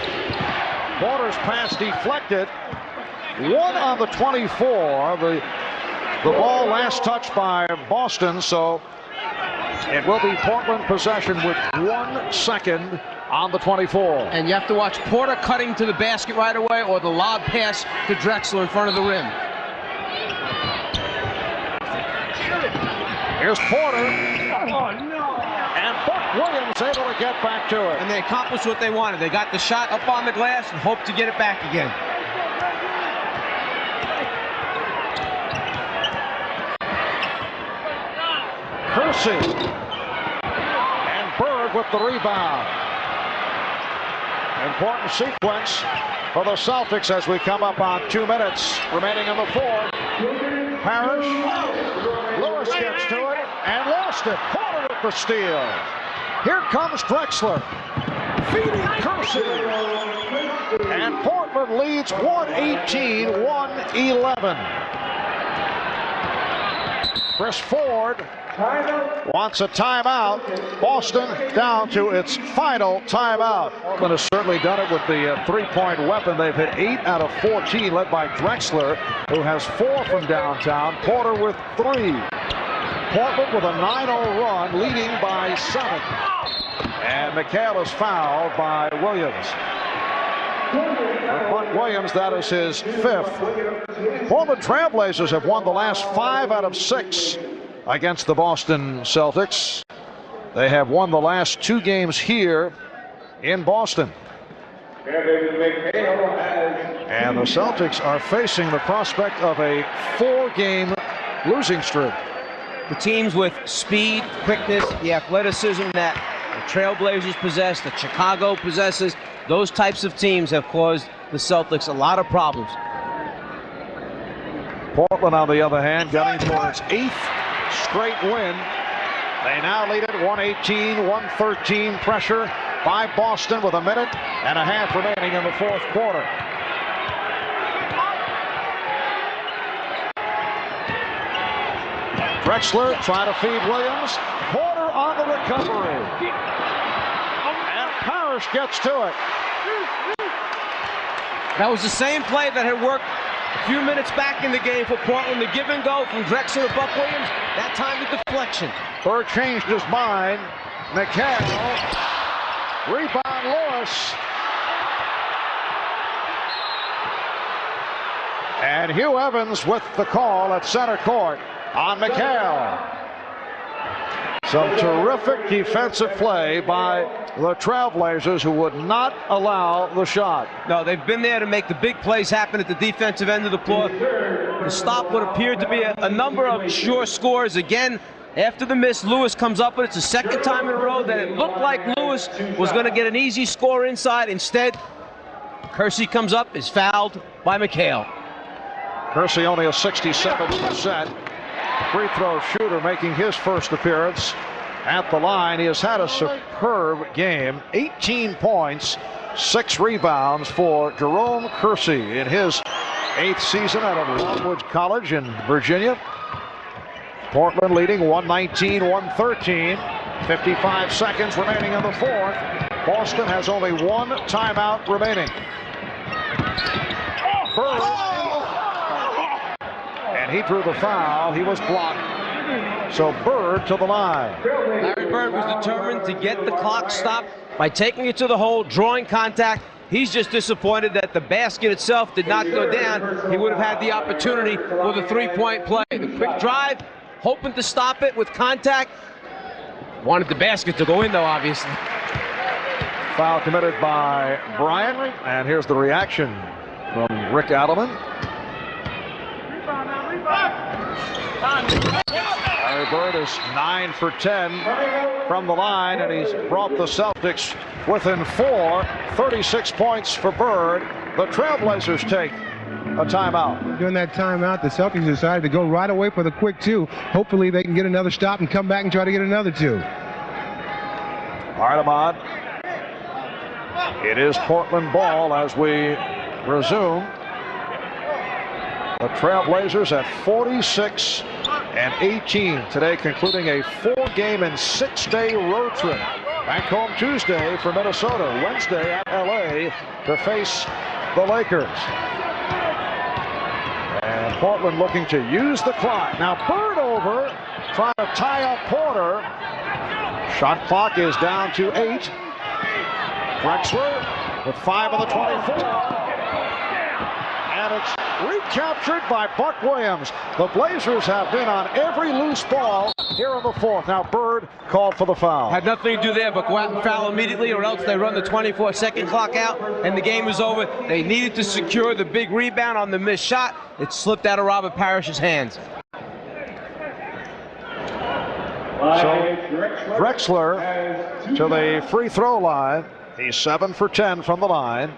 Porter's pass deflected. 1 on the 24. The ball last touched by Boston, so it will be Portland possession with 1 second on the 24. And you have to watch Porter cutting to the basket right away, or the lob pass to Drexler in front of the rim. Here's Porter. Oh, no. And Buck Williams able to get back to it. And they accomplished what they wanted. They got the shot up on the glass and hoped to get it back again. Kersey. And Bird with the rebound. Important sequence for the Celtics as we come up on 2 minutes remaining in the 4th. Parrish. Lewis gets to it and lost it. Porter with the steal. Here comes Drexler. Feeding Kersey. And Portland leads 118-111. Chris Ford wants a timeout. Boston down to its final timeout. Portland has certainly done it with the 3-point weapon. They've hit 8 out of 14, led by Drexler, who has 4 from downtown. Porter with 3. Portland with a 9-0 run, leading by 7. And McHale is fouled by Williams. For Buck Williams, that is his 5th. Portland Trailblazers have won the last 5 out of 6 against the Boston Celtics. They have won the last 2 games here in Boston. And the Celtics are facing the prospect of a 4-game losing streak. The teams with speed, quickness, the athleticism that the Trailblazers possess, that Chicago possesses, those types of teams have caused the Celtics a lot of problems. Portland, on the other hand, gunning for its 8th straight win. They now lead it 118-113. Pressure by Boston with 1.5 minutes remaining in the 4th quarter. Drexler trying to feed Williams. Porter on the recovery. And Parrish gets to it. That was the same play that had worked a few minutes back in the game for Portland. The give and go from Drexler to Buck Williams. That time the deflection. Bird changed his mind. McHale. Rebound Lewis. And Hugh Evans with the call at center court on McHale. Some terrific defensive play by the Trailblazers, who would not allow the shot. No, they've been there to make the big plays happen at the defensive end of the floor, to stop what appeared to be a number of sure scores. Again, after the miss, Lewis comes up, but it's the 2nd time in a row that it looked like Lewis was going to get an easy score inside. Instead, Kersey comes up, is fouled by McHale. Kersey only a 67% free throw shooter, making his first appearance at the line. He has had a superb game. 18 points, 6 rebounds for Jerome Kersey in his 8th season out of Longwood College in Virginia. Portland leading 119-113. 55 seconds remaining in the 4th. Boston has only 1 timeout remaining. Bird. And he drew the foul. He was blocked. So Bird to the line. Larry Bird was determined to get the clock stopped by taking it to the hole, drawing contact. He's just disappointed that the basket itself did not go down. He would have had the opportunity for the 3-point play. The quick drive, hoping to stop it with contact. Wanted the basket to go in, though, obviously. Foul committed by Bryant. And here's the reaction from Rick Adelman. Larry Bird is 9 for 10 from the line, and he's brought the Celtics within 4. 36 points for Bird. The Trailblazers take a timeout. During that timeout, the Celtics decided to go right away for the quick 2. Hopefully they can get another stop and come back and try to get another 2. Artemon. It is Portland ball as we resume. The Trailblazers at 46 18 today, concluding a 4-game and 6-day road trip. Back home Tuesday for Minnesota, Wednesday at LA to face the Lakers. And Portland looking to use the clock. Now Bird over, trying to tie up Porter. Shot clock is down to 8. Drexler with 5 on the 24. And it's recaptured by Buck Williams. The Blazers have been on every loose ball here in the fourth. Now Bird called for the foul. Had nothing to do there but go out and foul immediately, or else they run the 24-second clock out and the game is over. They needed to secure the big rebound on the missed shot. It slipped out of Robert Parrish's hands. So Drexler to the free throw line. He's 7 for 10 from the line.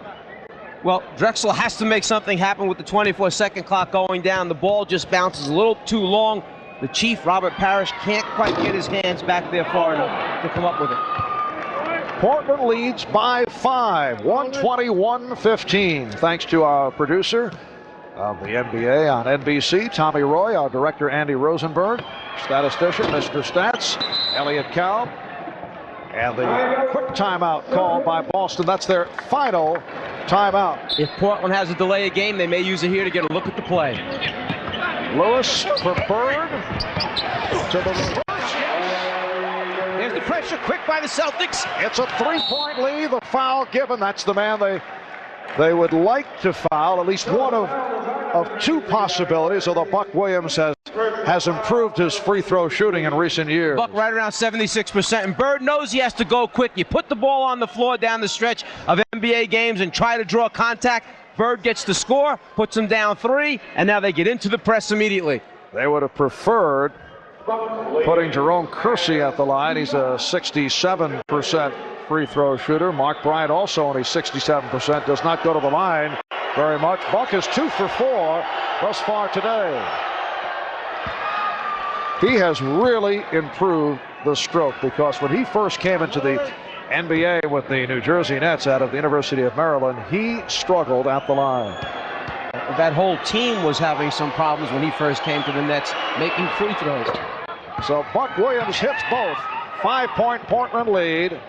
Well, Drexler has to make something happen with the 24-second clock going down. The ball just bounces a little too long. The Chief, Robert Parrish, can't quite get his hands back there far enough to come up with it. Portland leads by 5, 121-15. Thanks to our producer of the NBA on NBC, Tommy Roy, our director, Andy Rosenberg, statistician, Mr. Stats, Elliot Cow, and the quick timeout called by Boston. That's their final timeout. If Portland has a delay of game, they may use it here to get a look at the play. Lewis for Bird to the reverse. There's the pressure, quick by the Celtics. It's a 3-point lead. The foul given. That's the man they would like to foul. At least one of 2 possibilities. Although Buck Williams has improved his free throw shooting in recent years. Buck right around 76%, and Bird knows he has to go quick. You put the ball on the floor down the stretch of NBA games and try to draw contact. Bird gets the score, puts them down 3, and now they get into the press immediately. They would have preferred putting Jerome Kersey at the line. He's a 67% free throw shooter. Mark Bryant also only 67%, does not go to the line very much. Buck is 2 for 4 thus far today. He has really improved the stroke, because when he first came into the NBA with the New Jersey Nets out of the University of Maryland, he struggled at the line. That whole team was having some problems when he first came to the Nets, making free throws. So Buck Williams hits both. 5-point Portland lead.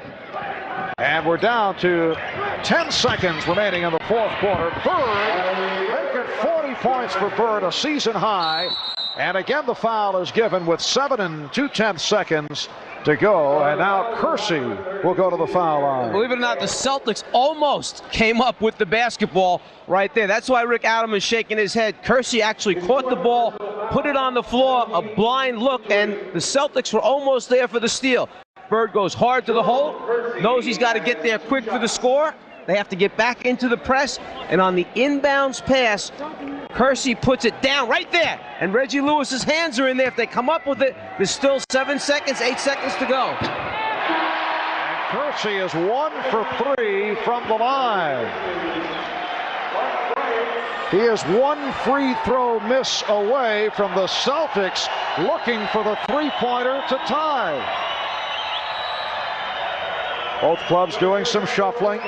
And we're down to 10 seconds remaining in the fourth quarter. Bird making 40 points for Bird, a season high. And again, the foul is given with 7 2/10 seconds to go. And now Kersey will go to the foul line. Believe it or not, the Celtics almost came up with the basketball right there. That's why Rick Adam is shaking his head. Kersey actually caught the ball, put it on the floor, a blind look, and the Celtics were almost there for the steal. Bird goes hard to the hole, knows he's got to get there quick for the score. They have to get back into the press, and on the inbounds pass, Kersey puts it down right there, and Reggie Lewis's hands are in there. If they come up with it, there's still 7 seconds, 8 seconds to go. And Kersey is 1 for 3 from the line. He is 1 free throw miss away from the Celtics looking for the 3-pointer to tie. Both clubs doing some shuffling.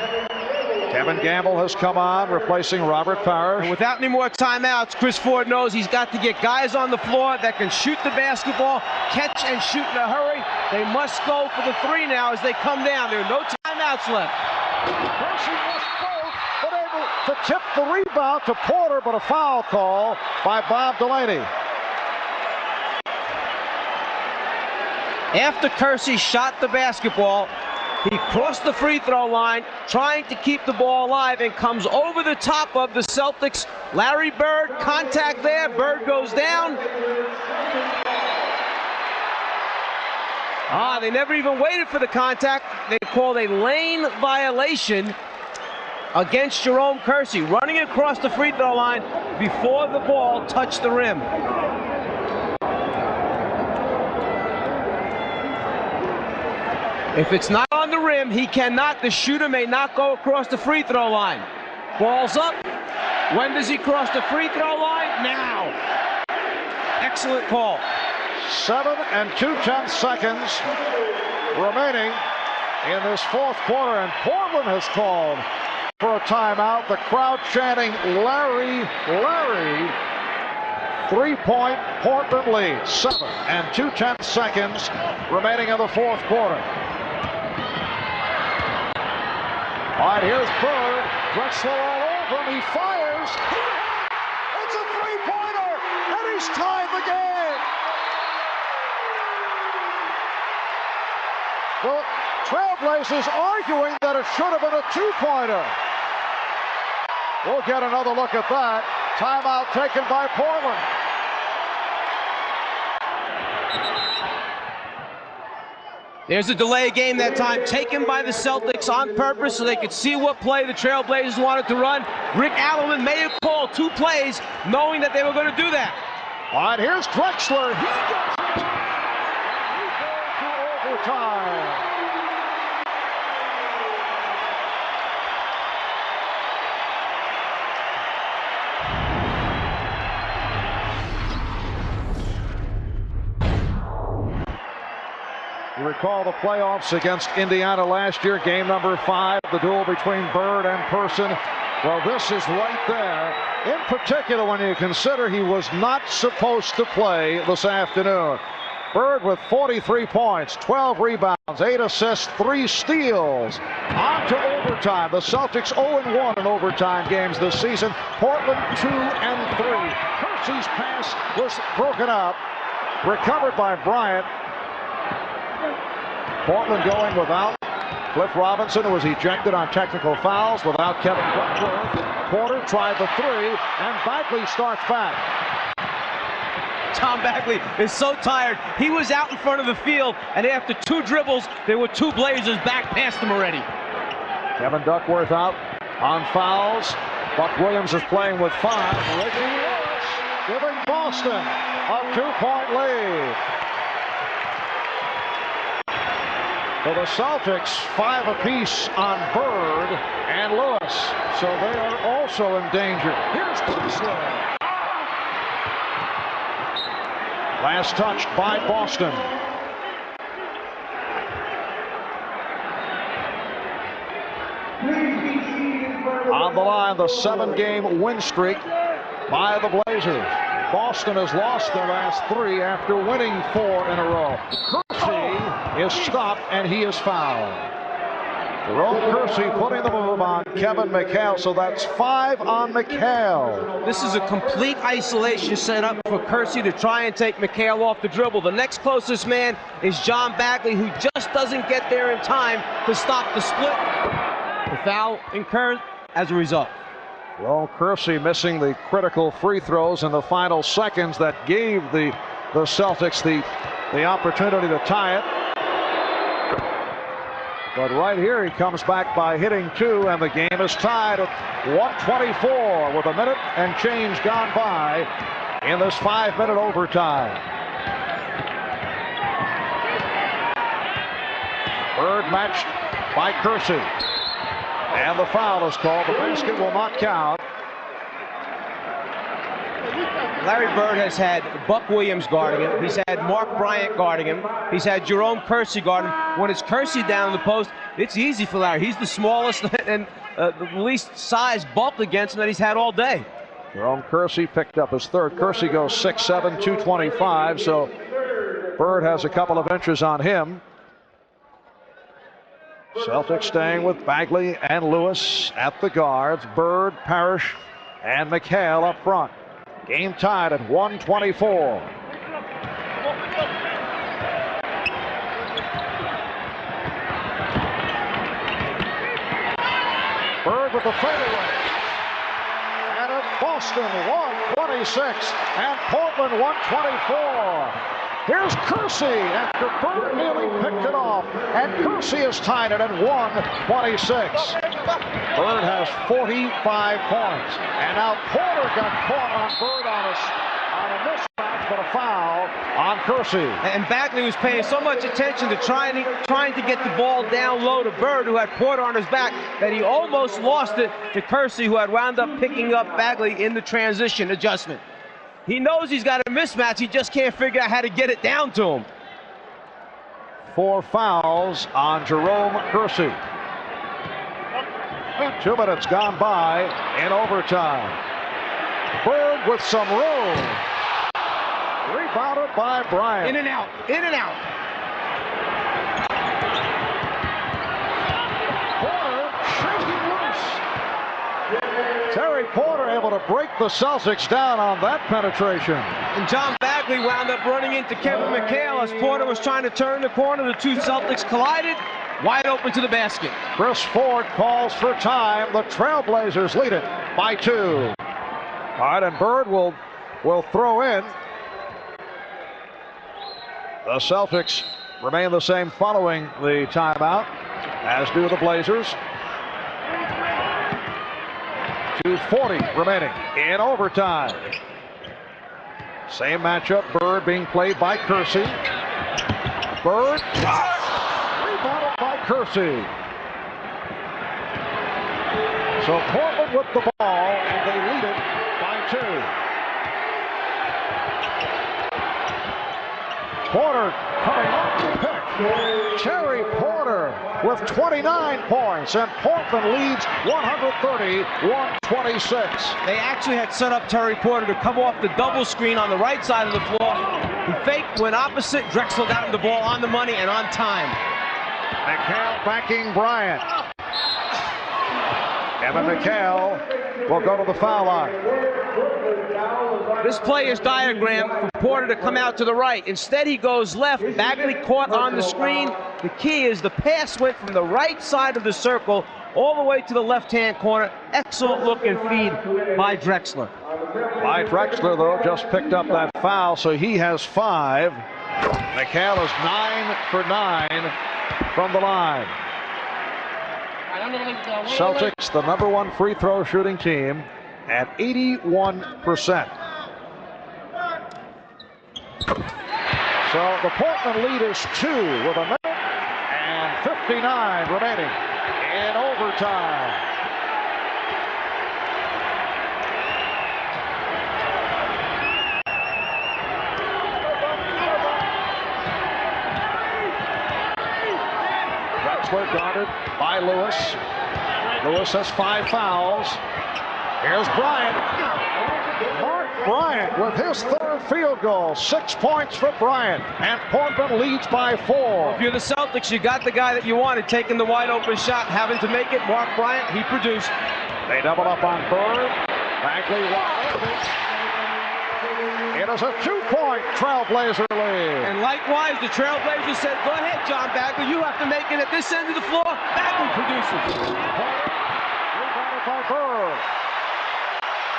Kevin Gamble has come on, replacing Robert Parrish. And without any more timeouts, Chris Ford knows he's got to get guys on the floor that can shoot the basketball, catch and shoot in a hurry. They must go for the 3 now as they come down. There are no timeouts left. Kersey missed both, but able to tip the rebound to Porter, but a foul call by Bob Delaney. After Kersey shot the basketball, he crossed the free throw line, trying to keep the ball alive, and comes over the top of the Celtics. Larry Bird, contact there. Bird goes down. They never even waited for the contact. They called a lane violation against Jerome Kersey, running across the free throw line before the ball touched the rim. If it's not on the rim, he cannot. The shooter may not go across the free throw line. Ball's up. When does he cross the free throw line? Now. Excellent call. 7 2/10 seconds remaining in this fourth quarter, and Portland has called for a timeout. The crowd chanting, Larry, Larry, 3-point Portland lead. 7 and 2/10 seconds remaining in the fourth quarter. All right, here's Bird. Drexler all over him. He fires. It's a three-pointer, and he's tied the game. The Trailblazers arguing that it should have been a two-pointer. We'll get another look at that. Timeout taken by Portland. There's a delay game that time taken by the Celtics on purpose so they could see what play the Trailblazers wanted to run. Rick Allen made a call, 2 plays, knowing that they were going to do that. All right, here's Drexler. He gets it. We go to overtime. You recall the playoffs against Indiana last year, game number 5, the duel between Bird and Person. Well, this is right there. In particular, when you consider he was not supposed to play this afternoon. Bird with 43 points, 12 rebounds, 8 assists, 3 steals. On to overtime. The Celtics 0-1 in overtime games this season. Portland 2-3. Kersey's pass was broken up. Recovered by Bryant. Portland going without Cliff Robinson, who was ejected on technical fouls, without Kevin Duckworth. Porter tried the 3, and Bagley starts back. Tom Bagley is so tired. He was out in front of the field, and after 2 dribbles, there were 2 Blazers back past him already. Kevin Duckworth out on fouls. Buck Williams is playing with 5. Reggie Lewis giving Boston a 2-point lead. For the Celtics, 5 apiece on Bird and Lewis. So they are also in danger. Here's Drexler. Last touched by Boston. On the line, the 7-game win streak by the Blazers. Boston has lost their last 3 after winning 4 in a row. Kersey is stopped and he is fouled. Jerome Kersey putting the move on Kevin McHale, so that's 5 on McHale. This is a complete isolation set up for Kersey to try and take McHale off the dribble. The next closest man is John Bagley, who just doesn't get there in time to stop the split. The foul incurred as a result. Well, Kersey missing the critical free throws in the final seconds that gave the Celtics the opportunity to tie it. But right here he comes back by hitting 2, and the game is tied at 1:24 with a minute and change gone by in this 5-minute overtime. Bird matched by Kersey. And the foul is called. The basket will not count. Larry Bird has had Buck Williams guarding him. He's had Mark Bryant guarding him. He's had Jerome Kersey guarding him. When it's Kersey down in the post, it's easy for Larry. He's the smallest and the least size bulk against him that he's had all day. Jerome Kersey picked up his 3rd. Kersey goes 6'7", 225, so Bird has a couple of inches on him. Celtics staying with Bagley and Lewis at the guards. Bird, Parrish, and McHale up front. Game tied at 1:24. Bird with the fadeaway. And at Boston 126 and Portland 124. Here's Kersey after Bird nearly picked it off, and Kersey is tied it at 126. Bird has 45 points, and now Porter got caught on Bird on a mismatch, but a foul on Kersey. And Bagley was paying so much attention to trying to get the ball down low to Bird, who had Porter on his back, that he almost lost it to Kersey, who had wound up picking up Bagley in the transition adjustment. He knows he's got a mismatch. He just can't figure out how to get it down to him. 4 fouls on Jerome Kersey. 2 minutes gone by in overtime. Bird with some room. rebounded by Bryant. In and out, in and out. Porter shaking loose. Terry Porter able to break the Celtics down on that penetration. And John Bagley wound up running into Kevin McHale as Porter was trying to turn the corner. The two Celtics collided, wide open to the basket. Chris Ford calls for time. The Trailblazers lead it by 2. All right, and Bird will throw in. The Celtics remain the same following the timeout, as do the Blazers. 2:40 remaining in overtime. Same matchup, Bird being played by Kersey. Bird, rebounded by Kersey. So Portland with the ball, and they lead it by 2. Porter coming off the pick. Terry Porter with 29 points, and Portland leads 130-126. They actually had set up Terry Porter to come off the double screen on the right side of the floor. He faked, went opposite. Drexler got him the ball on the money and on time. McHale backing Bryant. Kevin McHale will go to the foul line. This play is diagrammed for Porter to come out to the right. Instead, he goes left. Bagley caught on the screen. The key is the pass went from the right side of the circle all the way to the left-hand corner. Excellent look and feed by Drexler. By Drexler, though, just picked up that foul, so he has 5. McHale is 9 for 9 from the line. Celtics, the #1 free throw shooting team, at 81%. So the Portland lead is 2 with a minute and 59 remaining in overtime. Drexler guarded by Lewis. Lewis has 5 fouls. Here's Bryant. Mark Bryant with his 3rd field goal. 6 points for Bryant, and Portland leads by 4. If you're the Celtics, you got the guy that you wanted, taking the wide open shot, having to make it. Mark Bryant, he produced. They double up on Bird. Bagley wide. It is a 2-point Trailblazer lead. And likewise, the Trailblazers said, go ahead, John Bagley, you have to make it at this end of the floor. Bagley produces. Rebounded by Bird.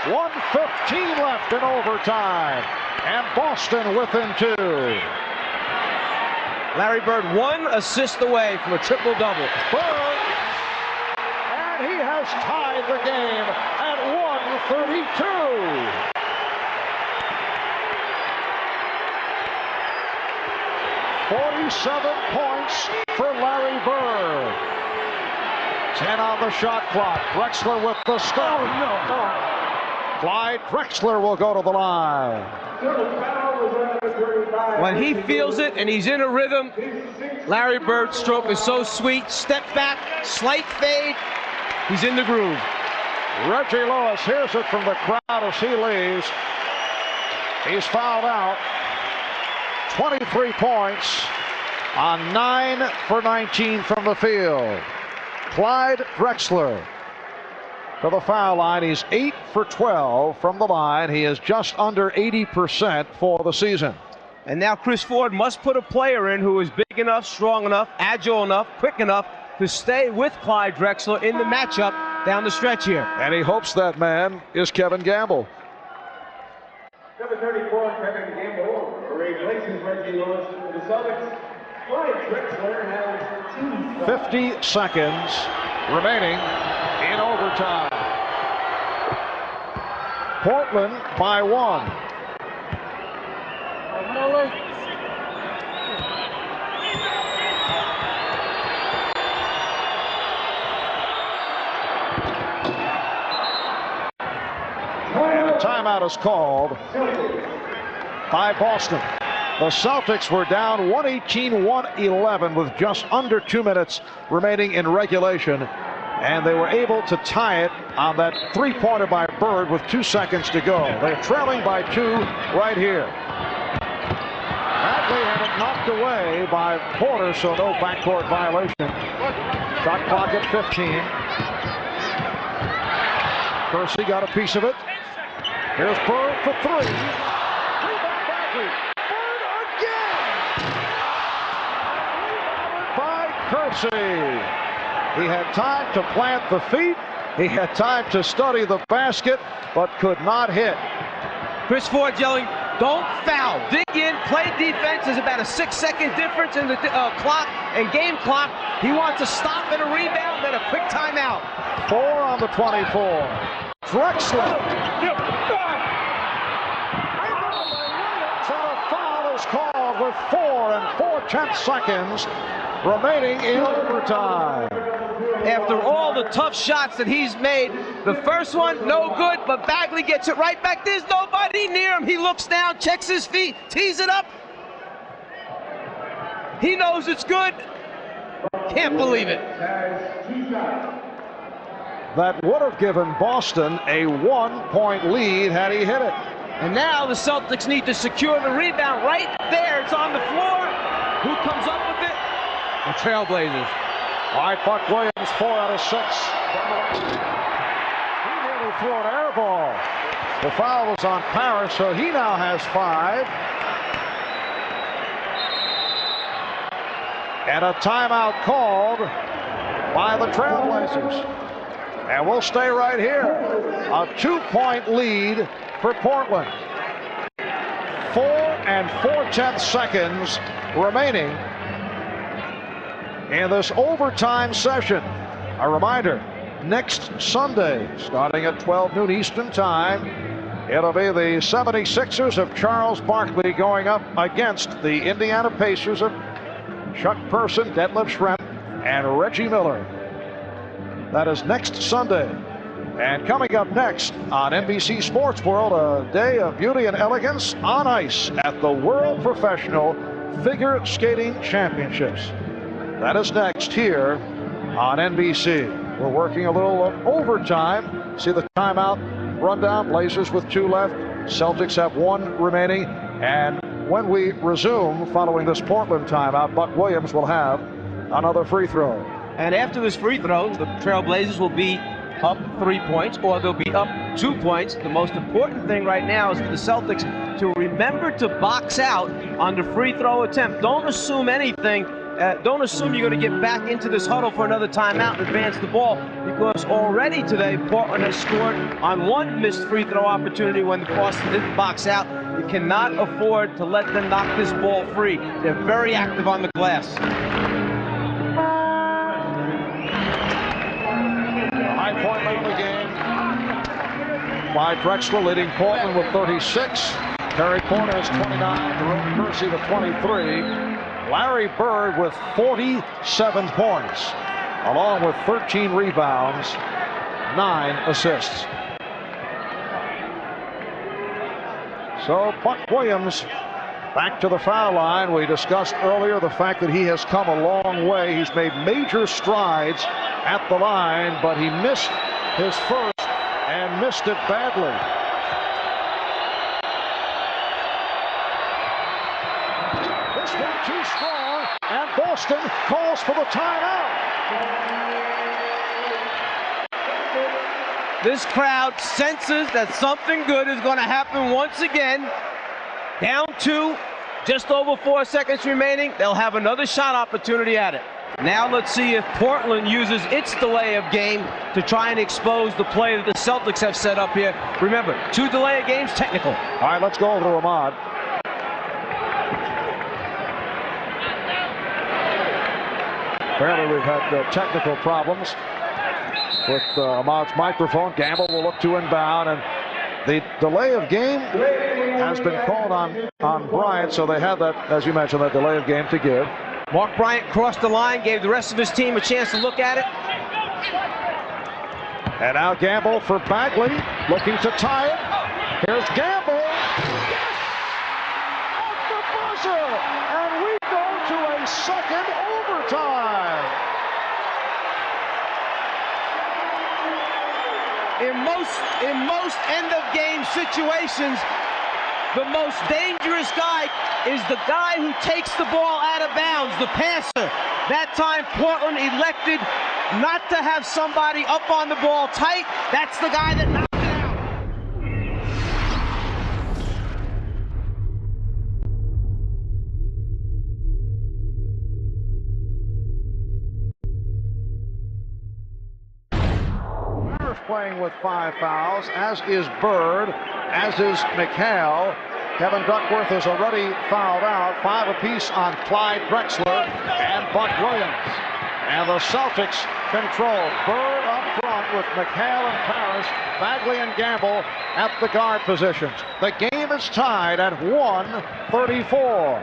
1:15 left in overtime, and Boston within 2. Larry Bird 1 assist away from a triple-double. Bird, and he has tied the game at 132. .47 points for Larry Bird. 10 on the shot clock. Drexler with the stop. Oh, no. Clyde Drexler will go to the line. When he feels it and he's in a rhythm, Larry Bird's stroke is so sweet. Step back, slight fade, he's in the groove. Reggie Lewis hears it from the crowd as he leaves. He's fouled out. 23 points on 9 for 19 from the field. Clyde Drexler to the foul line. He's 8 for 12 from the line. He is just under 80% for the season. And now Chris Ford must put a player in who is big enough, strong enough, agile enough, quick enough to stay with Clyde Drexler in the matchup down the stretch here. And he hopes that man is Kevin Gamble. Number 34, Kevin Gamble, replaces Reggie Lewis for the Celtics. Clyde Drexler has 2. 50 seconds remaining in overtime. Portland by 1. And a timeout is called by Boston. The Celtics were down 118-111 with just under 2 minutes remaining in regulation, and they were able to tie it on that 3-pointer by Bird with 2 seconds to go. They're trailing by 2 right here. Bagley had it knocked away by Porter, so no backcourt violation. Shot clock at 15. Kersey got a piece of it. Here's Bird for three. Rebound Bagley. Bird again. By Kersey. He had time to plant the feet. He had time to study the basket, but could not hit. Chris Ford yelling, don't foul. Dig in, play defense. There's about a 6-second difference in the clock and game clock. He wants a stop and a rebound and a quick timeout. 4 on the 24. Drexler. So a foul is called with 4 4/10 seconds remaining in overtime. After all the tough shots that he's made, the first one, no good, but Bagley gets it right back. There's nobody near him. He looks down, checks his feet, tees it up. He knows it's good. Can't believe it. That would have given Boston a 1-point lead had he hit it. And now the Celtics need to secure the rebound right there. It's on the floor. Who comes up with it? The Trailblazers. All right, Buck Williams, 4 out of 6. He nearly threw an air ball. The foul was on Parrish, so he now has 5. And a timeout called by the Trailblazers. And we'll stay right here. A 2-point lead for Portland. 4 4/10 seconds remaining in this overtime session. A reminder, next Sunday, starting at 12 noon Eastern Time, it'll be the 76ers of Charles Barkley going up against the Indiana Pacers of Chuck Person, Detlef Schrempf, and Reggie Miller. That is next Sunday. And coming up next on NBC Sports World, a day of beauty and elegance on ice at the World Professional Figure Skating Championships. That is next here on NBC. We're working a little overtime. See the timeout rundown. Blazers with 2 left. Celtics have 1 remaining. And when we resume following this Portland timeout, Buck Williams will have another free throw. And after this free throw, the Trailblazers will be up 3 points, or they'll be up 2 points. The most important thing right now is for the Celtics to remember to box out on the free throw attempt. Don't assume anything. Don't assume you're going to get back into this huddle for another timeout and advance the ball, because already today Portland has scored on 1 missed free throw opportunity when the Boston didn't box out. You cannot afford to let them knock this ball free. They're very active on the glass. High point late in the game by Drexler, leading Portland with 36. Terry Porter has 29. Jerome Kersey with 23. Larry Bird with 47 points, along with 13 rebounds, 9 assists. So Buck Williams back to the foul line. We discussed earlier the fact that he has come a long way. He's made major strides at the line, but he missed his first and missed it badly. This one too strong, and Boston calls for the timeout. This crowd senses that something good is going to happen once again. Down 2, just over 4 seconds remaining. They'll have another shot opportunity at it. Now let's see if Portland uses its delay of game to try and expose the play that the Celtics have set up here. Remember, 2 delay of games, technical. All right, let's go over to Ahmad. Apparently we've had technical problems with Ahmad's microphone. Gamble will look to inbound, and the delay of game has been called on Bryant, so they have that, as you mentioned, that delay of game to give. Mark Bryant crossed the line, gave the rest of his team a chance to look at it. And now Gamble for Bagley, looking to tie it. Here's Gamble. Yes! Off the buzzer! And we go to a second overtime. In most end of game situations, The most dangerous guy is the guy who takes the ball out of bounds, the passer. That time, Portland elected not to have somebody up on the ball tight. That's the guy that knocked it out. Playing with 5 fouls, as is Bird, as is McHale. Kevin Duckworth is already fouled out. 5 apiece on Clyde Drexler and Buck Williams. And the Celtics control. Bird up front with McHale and Paris, Bagley and Gamble at the guard positions. The game is tied at 1:34.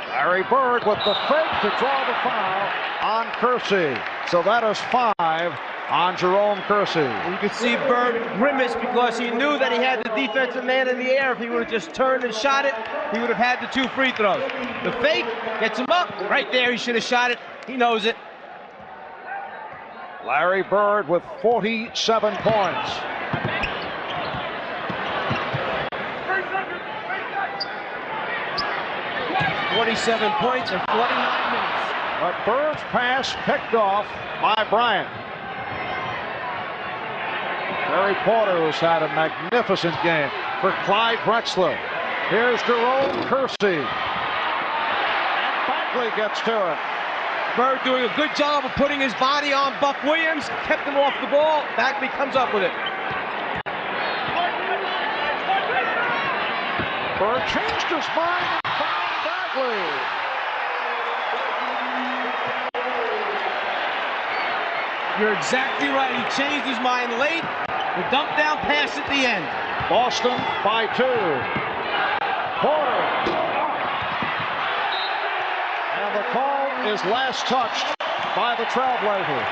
Larry Bird with the fake to draw the foul on Kersey. So that is 5 on Jerome Kersey. You can see Bird grimace because he knew that he had the defensive man in the air. If he would have just turned and shot it, he would have had the 2 free throws. The fake gets him up. Right there, he should have shot it. He knows it. Larry Bird with 47 points. .47 points in 49 minutes. But Bird's pass picked off by Bryant. Terry Porter has had a magnificent game for Clyde Drexler. Here's Jerome Kersey. And Bagley gets to it. Bird doing a good job of putting his body on Buck Williams, kept him off the ball. Bagley comes up with it. Bird changed his mind and found Bagley. You're exactly right. He changed his mind late. The dump down pass at the end. Boston by 2. Porter. And the call is last touched by the Trailblazers.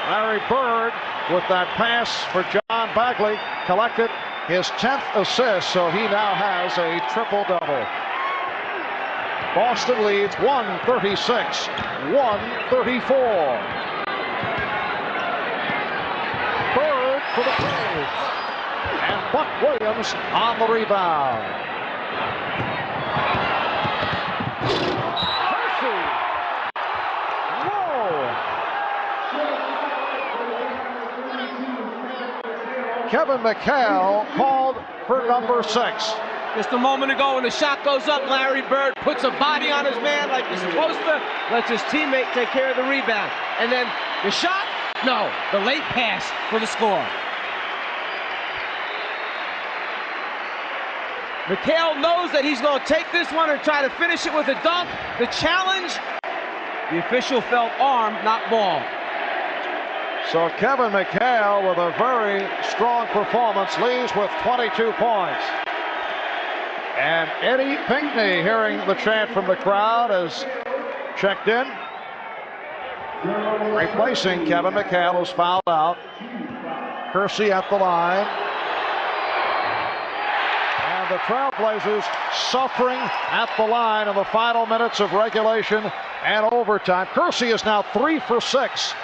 Larry Bird with that pass for John Bagley collected his 10th assist, so he now has a triple-double. Boston leads 136-134. Bird for the Braves. And Buck Williams on the rebound. Kersey. Whoa. Kevin McHale called for number 6. Just a moment ago when the shot goes up, Larry Bird puts a body on his man like he's supposed to, lets his teammate take care of the rebound. And then the shot? No, the late pass for the score. McHale knows that he's going to take this one and try to finish it with a dunk. The challenge, the official felt arm, not ball. So Kevin McHale with a very strong performance leaves with 22 points. And Eddie Pinckney, hearing the chant from the crowd, has checked in. Replacing Kevin McHale, who's fouled out. Kersey at the line. And the Trailblazers suffering at the line in the final minutes of regulation and overtime. Kersey is now 3 for 6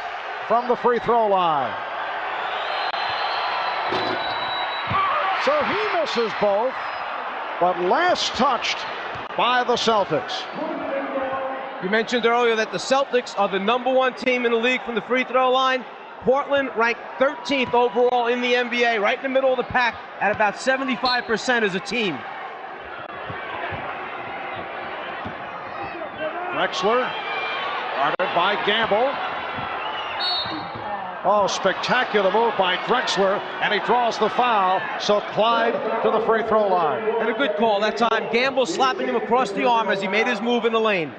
from the free throw line. So he misses both, but last touched by the Celtics. You mentioned earlier that the Celtics are the #1 team in the league from the free throw line. Portland ranked 13th overall in the NBA, right in the middle of the pack at about 75% as a team. Drexler, guarded by Gamble. Oh, spectacular move by Drexler, and he draws the foul, so Clyde to the free throw line. And a good call that time. Gamble slapping him across the arm as he made his move in the lane.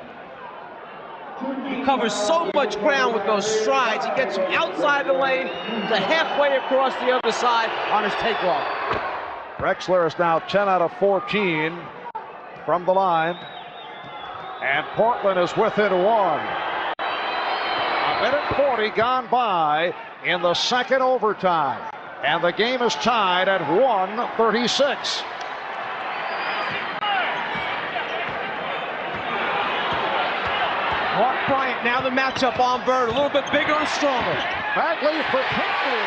He covers so much ground with those strides. He gets from outside the lane to halfway across the other side on his takeoff. Drexler is now 10 out of 14 from the line, and Portland is within 1. A minute 40 gone by in the second overtime, and the game is tied at 1:36. Mark Bryant, now the matchup on Bird, a little bit bigger and stronger. Bagley for Pinckney.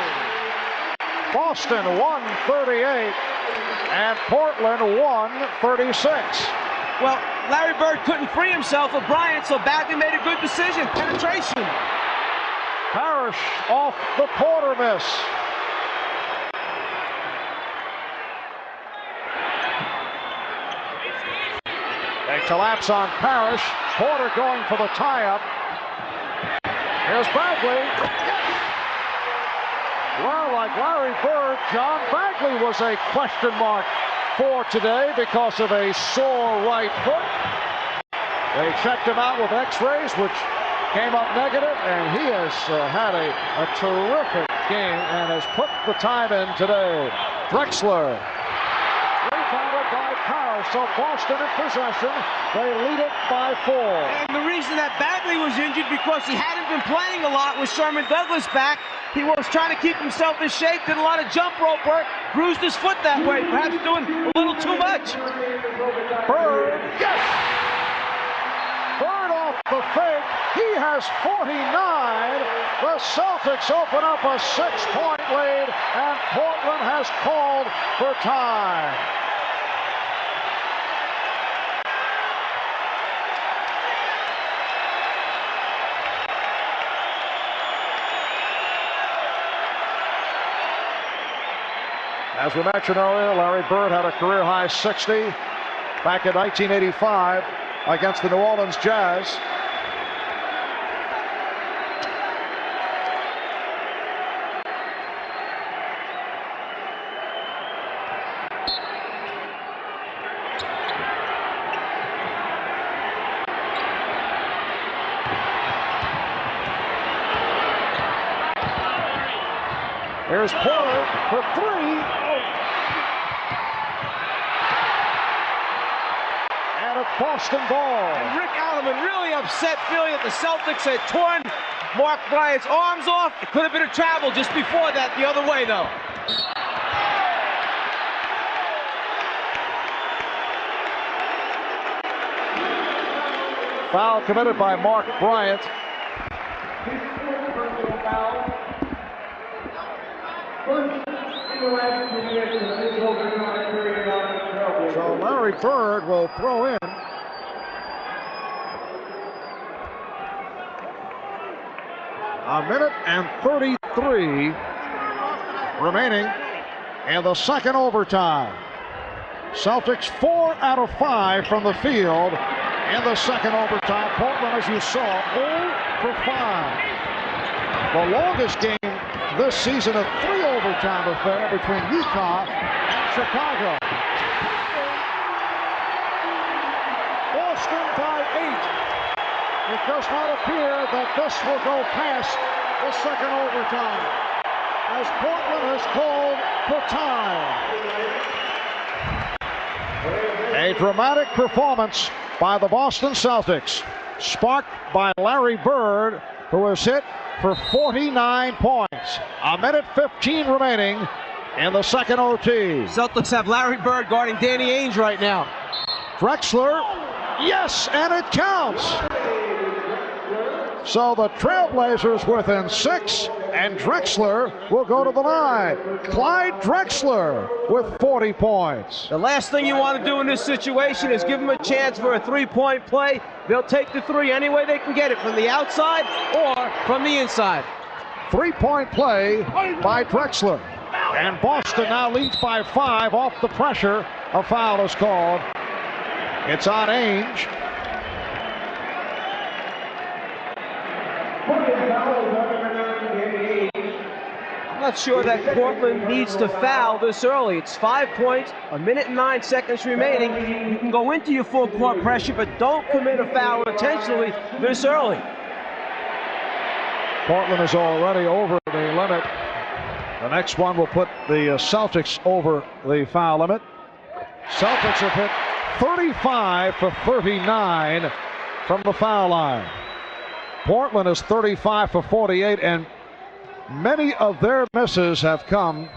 Boston 138 and Portland 136. Well, Larry Bird couldn't free himself of Bryant, so Bagley made a good decision. Penetration. Parrish off the Porter miss. They collapse on Parrish. Porter going for the tie-up. Here's Bagley. Well, like Larry Bird, John Bagley was a question mark for today because of a sore right foot. They checked him out with x-rays, which came up negative, and he has had a terrific game and has put the time in today. Drexler. Rebounded by Parrish, so Boston in possession. They lead it by 4. And the reason that Bagley was injured because he hadn't been playing a lot with Sherman Douglas back. He was trying to keep himself in shape, did a lot of jump rope work, bruised his foot that way, perhaps doing a little too much. Bird, yes! Bird off the fake. He has 49. The Celtics open up a 6-point lead, and Portland has called for time. As we mentioned earlier, Larry Bird had a career-high 60 back in 1985 against the New Orleans Jazz. Here's Porter for 3. And a Boston ball. And Rick Alleman really upset, feeling that the Celtics had torn Mark Bryant's arms off. It could have been a travel just before that the other way, though. Foul committed by Mark Bryant. So Larry Bird will throw in. A minute and 33 remaining in the second overtime. Celtics 4 out of 5 from the field in the second overtime. Portland, as you saw, 0 for 5. The longest game this season, a 3 overtime affair between Utah and Chicago. Boston by 8. It does not appear that this will go past the second overtime, as Portland has called for time. A dramatic performance by the Boston Celtics, sparked by Larry Bird, who has hit for 49 points. A minute 15 remaining in the second OT. Celtics have Larry Bird guarding Danny Ainge right now. Drexler, yes, and it counts. So the Trailblazers within 6, and Drexler will go to the line. Clyde Drexler with 40 points. The last thing you want to do in this situation is give them a chance for a three-point play. They'll take the three any way they can get it, from the outside or from the inside. 3-point play by Drexler. And Boston now leads by 5 off the pressure. A foul is called. It's on Ainge. I'm not sure that Portland needs to foul this early. It's 5 points, a minute and 9 seconds remaining. You can go into your full court pressure, but don't commit a foul intentionally this early. Portland is already over the limit. The next one will put the Celtics over the foul limit. Celtics have hit 35 for 39 from the foul line. Portland is 35 for 48, and many of their misses have come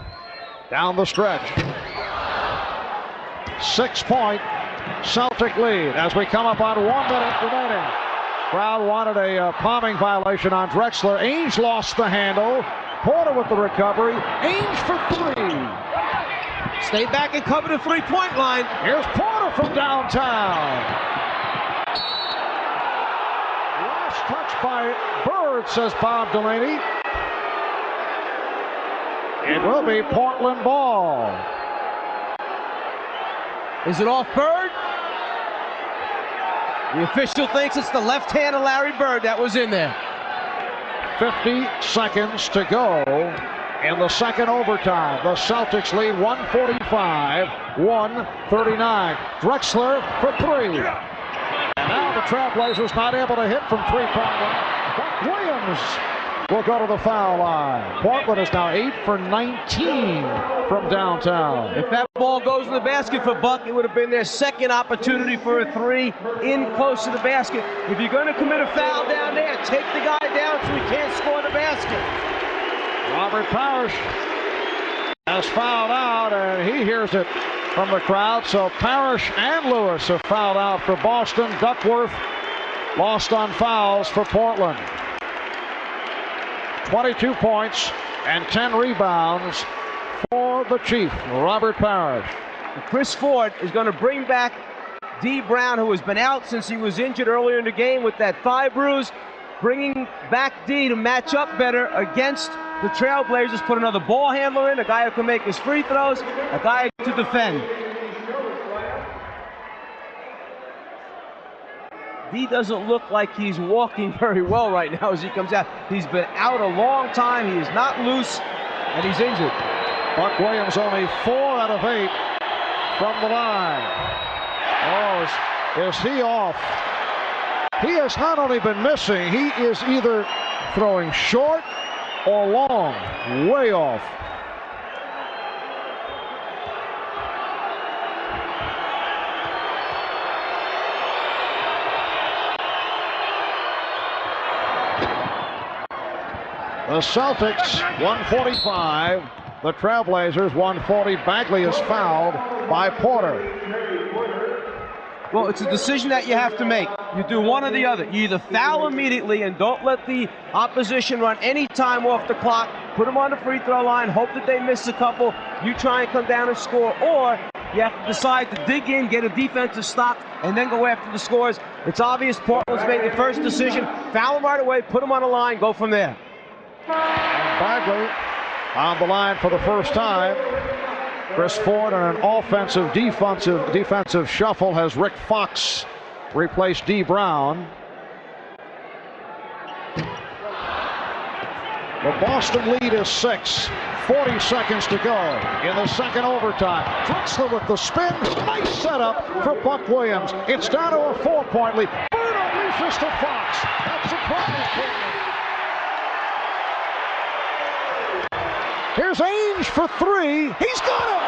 down the stretch. 6-point Celtic lead as we come up on 1 minute remaining. Crowd wanted a palming violation on Drexler. Ainge lost the handle. Porter with the recovery. Ainge for three. Stay back and cover the three-point line. Here's Porter from downtown. Last touch by Bird, says Bob Delaney. It will be Portland ball. Is it off Bird? The official thinks it's the left hand of Larry Bird that was in there. 50 seconds to go in the second overtime. The Celtics lead 145-139. Drexler for three. And now the Trailblazers not able to hit from three-point line. Buck Williams will go to the foul line. Portland is now 8 for 19 from downtown. If that ball goes in the basket for Buck, it would have been their second opportunity for a three in close to the basket. If you're going to commit a foul down there, take the guy down so he can't score the basket. Robert Parrish has fouled out, and he hears it from the crowd. So Parrish and Lewis have fouled out for Boston. Duckworth lost on fouls for Portland. 22 points and 10 rebounds for the Chief, Robert Parrish. Chris Ford is going to bring back D. Brown, who has been out since he was injured earlier in the game with that thigh bruise. Bringing back D to match up better against the Trailblazers. Put another ball handler in, a guy who can make his free throws, a guy to defend. D doesn't look like he's walking very well right now as he comes out. He's been out a long time. He is not loose, and he's injured. Buck Williams only 4 out of 8 from the line. Oh, is he off? He has not only been missing, he is either throwing short or long, way off. The Celtics 145, the Trailblazers 140. Bagley is fouled by Porter. Well, it's a decision that you have to make. You do one or the other. You either foul immediately and don't let the opposition run any time off the clock, put them on the free throw line, hope that they miss a couple, you try and come down and score, or you have to decide to dig in, get a defensive stop, and then go after the scores. It's obvious Portland's made the first decision. Foul them right away, put them on the line, go from there. And Bagley on the line for the first time. Chris Ford on an offensive defensive shuffle has Rick Fox replaced D. Brown. The Boston lead is 6. 40 seconds to go in the second overtime. Drexler with the spin. Nice setup for Buck Williams. It's down to a 4-point lead. Bird unleashes to Fox. That's a problem. Here's Ainge for three. He's got it!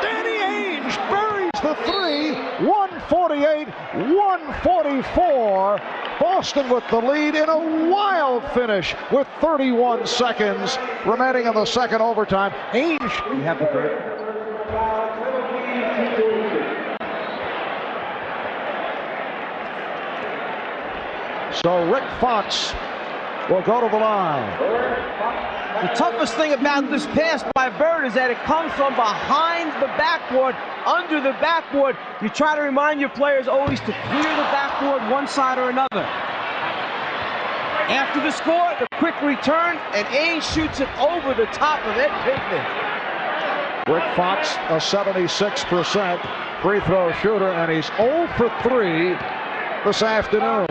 Danny Ainge buries the three. 148-144. Boston with the lead in a wild finish with 31 seconds remaining in the second overtime. Ainge. You have the bird. So Rick Fox will go to the line. The toughest thing about this pass by Bird is that it comes from behind the backboard, under the backboard. You try to remind your players always to clear the backboard one side or another. After the score, the quick return, and Ainge shoots it over the top of Ed Pinkney. Rick Fox, a 76% free throw shooter, and he's 0 for 3 this afternoon.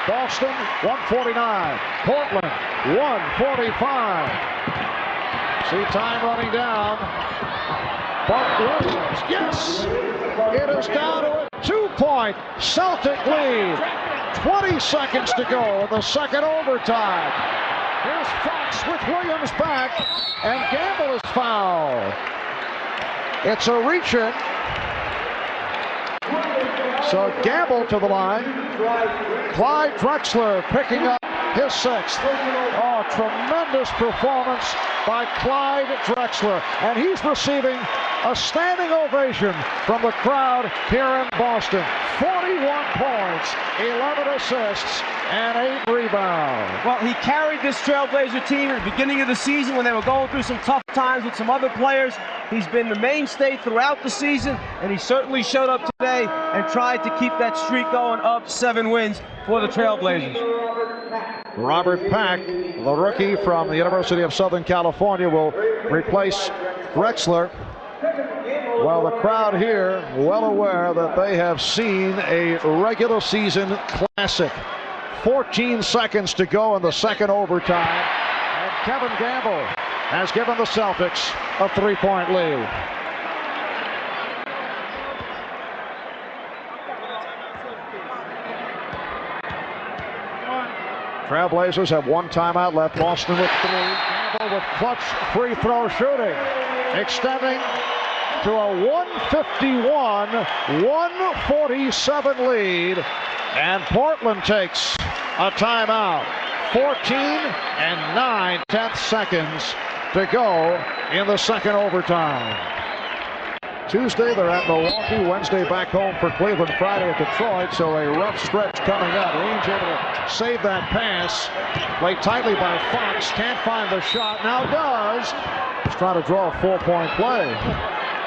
Boston 149, Portland 145. See time running down. Buck Williams, yes! It is down to a 2-point Celtic lead. 20 seconds to go in the second overtime. Here's Fox with Williams back, and Gamble is fouled. It's a reach-in. So Gamble to the line. Clyde Drexler picking up his 6th. Oh, tremendous performance by Clyde Drexler. And he's receiving a standing ovation from the crowd here in Boston. 41 points, 11 assists, and 8 rebounds. Well, he carried this Trailblazer team at the beginning of the season when they were going through some tough times with some other players. He's been the mainstay throughout the season, and he certainly showed up today and tried to keep that streak going of 7 wins for the Trailblazers. Robert Pack, the rookie from the University of Southern California, will replace Drexler. Well, the crowd here well aware that they have seen a regular season classic. 14 seconds to go in the second overtime, and Kevin Gamble has given the Celtics a 3-point lead. Trailblazers have 1 timeout left. Boston with 3. Gamble with clutch free throw shooting, extending to a 151-147 lead, and Portland takes a timeout. 14 and 9/10 seconds to go in the second overtime. Tuesday they're at Milwaukee, Wednesday back home for Cleveland, Friday at Detroit, so a rough stretch coming up. Ainge able to save that pass, played tightly by Fox, can't find the shot, now does. He's trying to draw a 4-point play.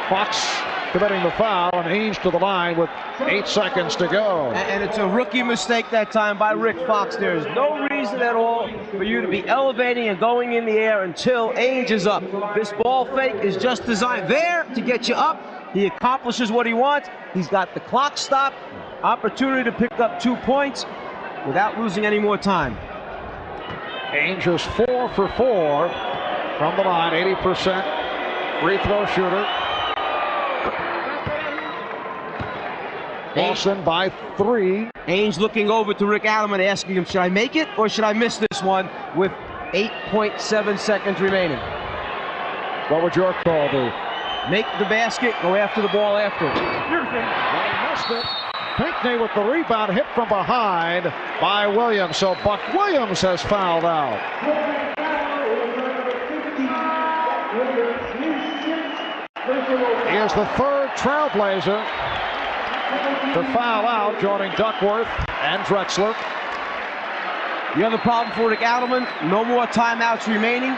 Fox committing the foul, and Ainge to the line with 8 seconds to go. And it's a rookie mistake that time by Rick Fox. There is no reason at all for you to be elevating and going in the air until Ainge is up. This ball fake is just designed there to get you up. He accomplishes what he wants. He's got the clock stopped, opportunity to pick up 2 points without losing any more time. Ainge is 4 for 4 from the line, 80% free throw shooter. Boston by 3. Ainge looking over to Rick Adelman, asking him, should I make it or should I miss this one with 8.7 seconds remaining? What would your call be? Make the basket, go after the ball after. Well, he missed it. Pinckney with the rebound, hit from behind by Williams. So Buck Williams has fouled out. He is the 3rd Trailblazer to foul out, joining Duckworth and Drexler. The other problem for Rick Adelman, no more timeouts remaining.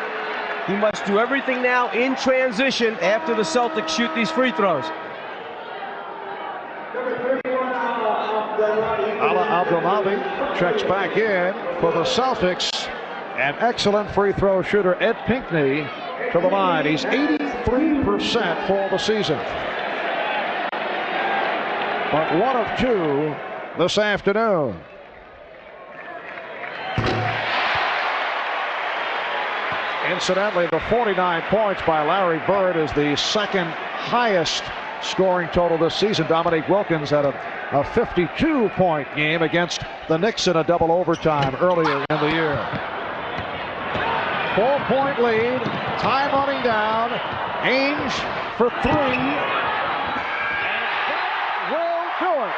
He must do everything now in transition after the Celtics shoot these free throws. Ala Abdelnaby checks back in for the Celtics. An excellent free throw shooter, Ed Pinckney, to the line. He's 83% for the season, but 1 of 2 this afternoon. Incidentally, the 49 points by Larry Bird is the 2nd highest scoring total this season. Dominique Wilkins had a 52-point game against the Knicks in a double overtime earlier in the year. 4-point lead, time running down. Ainge for 3. And that will do it.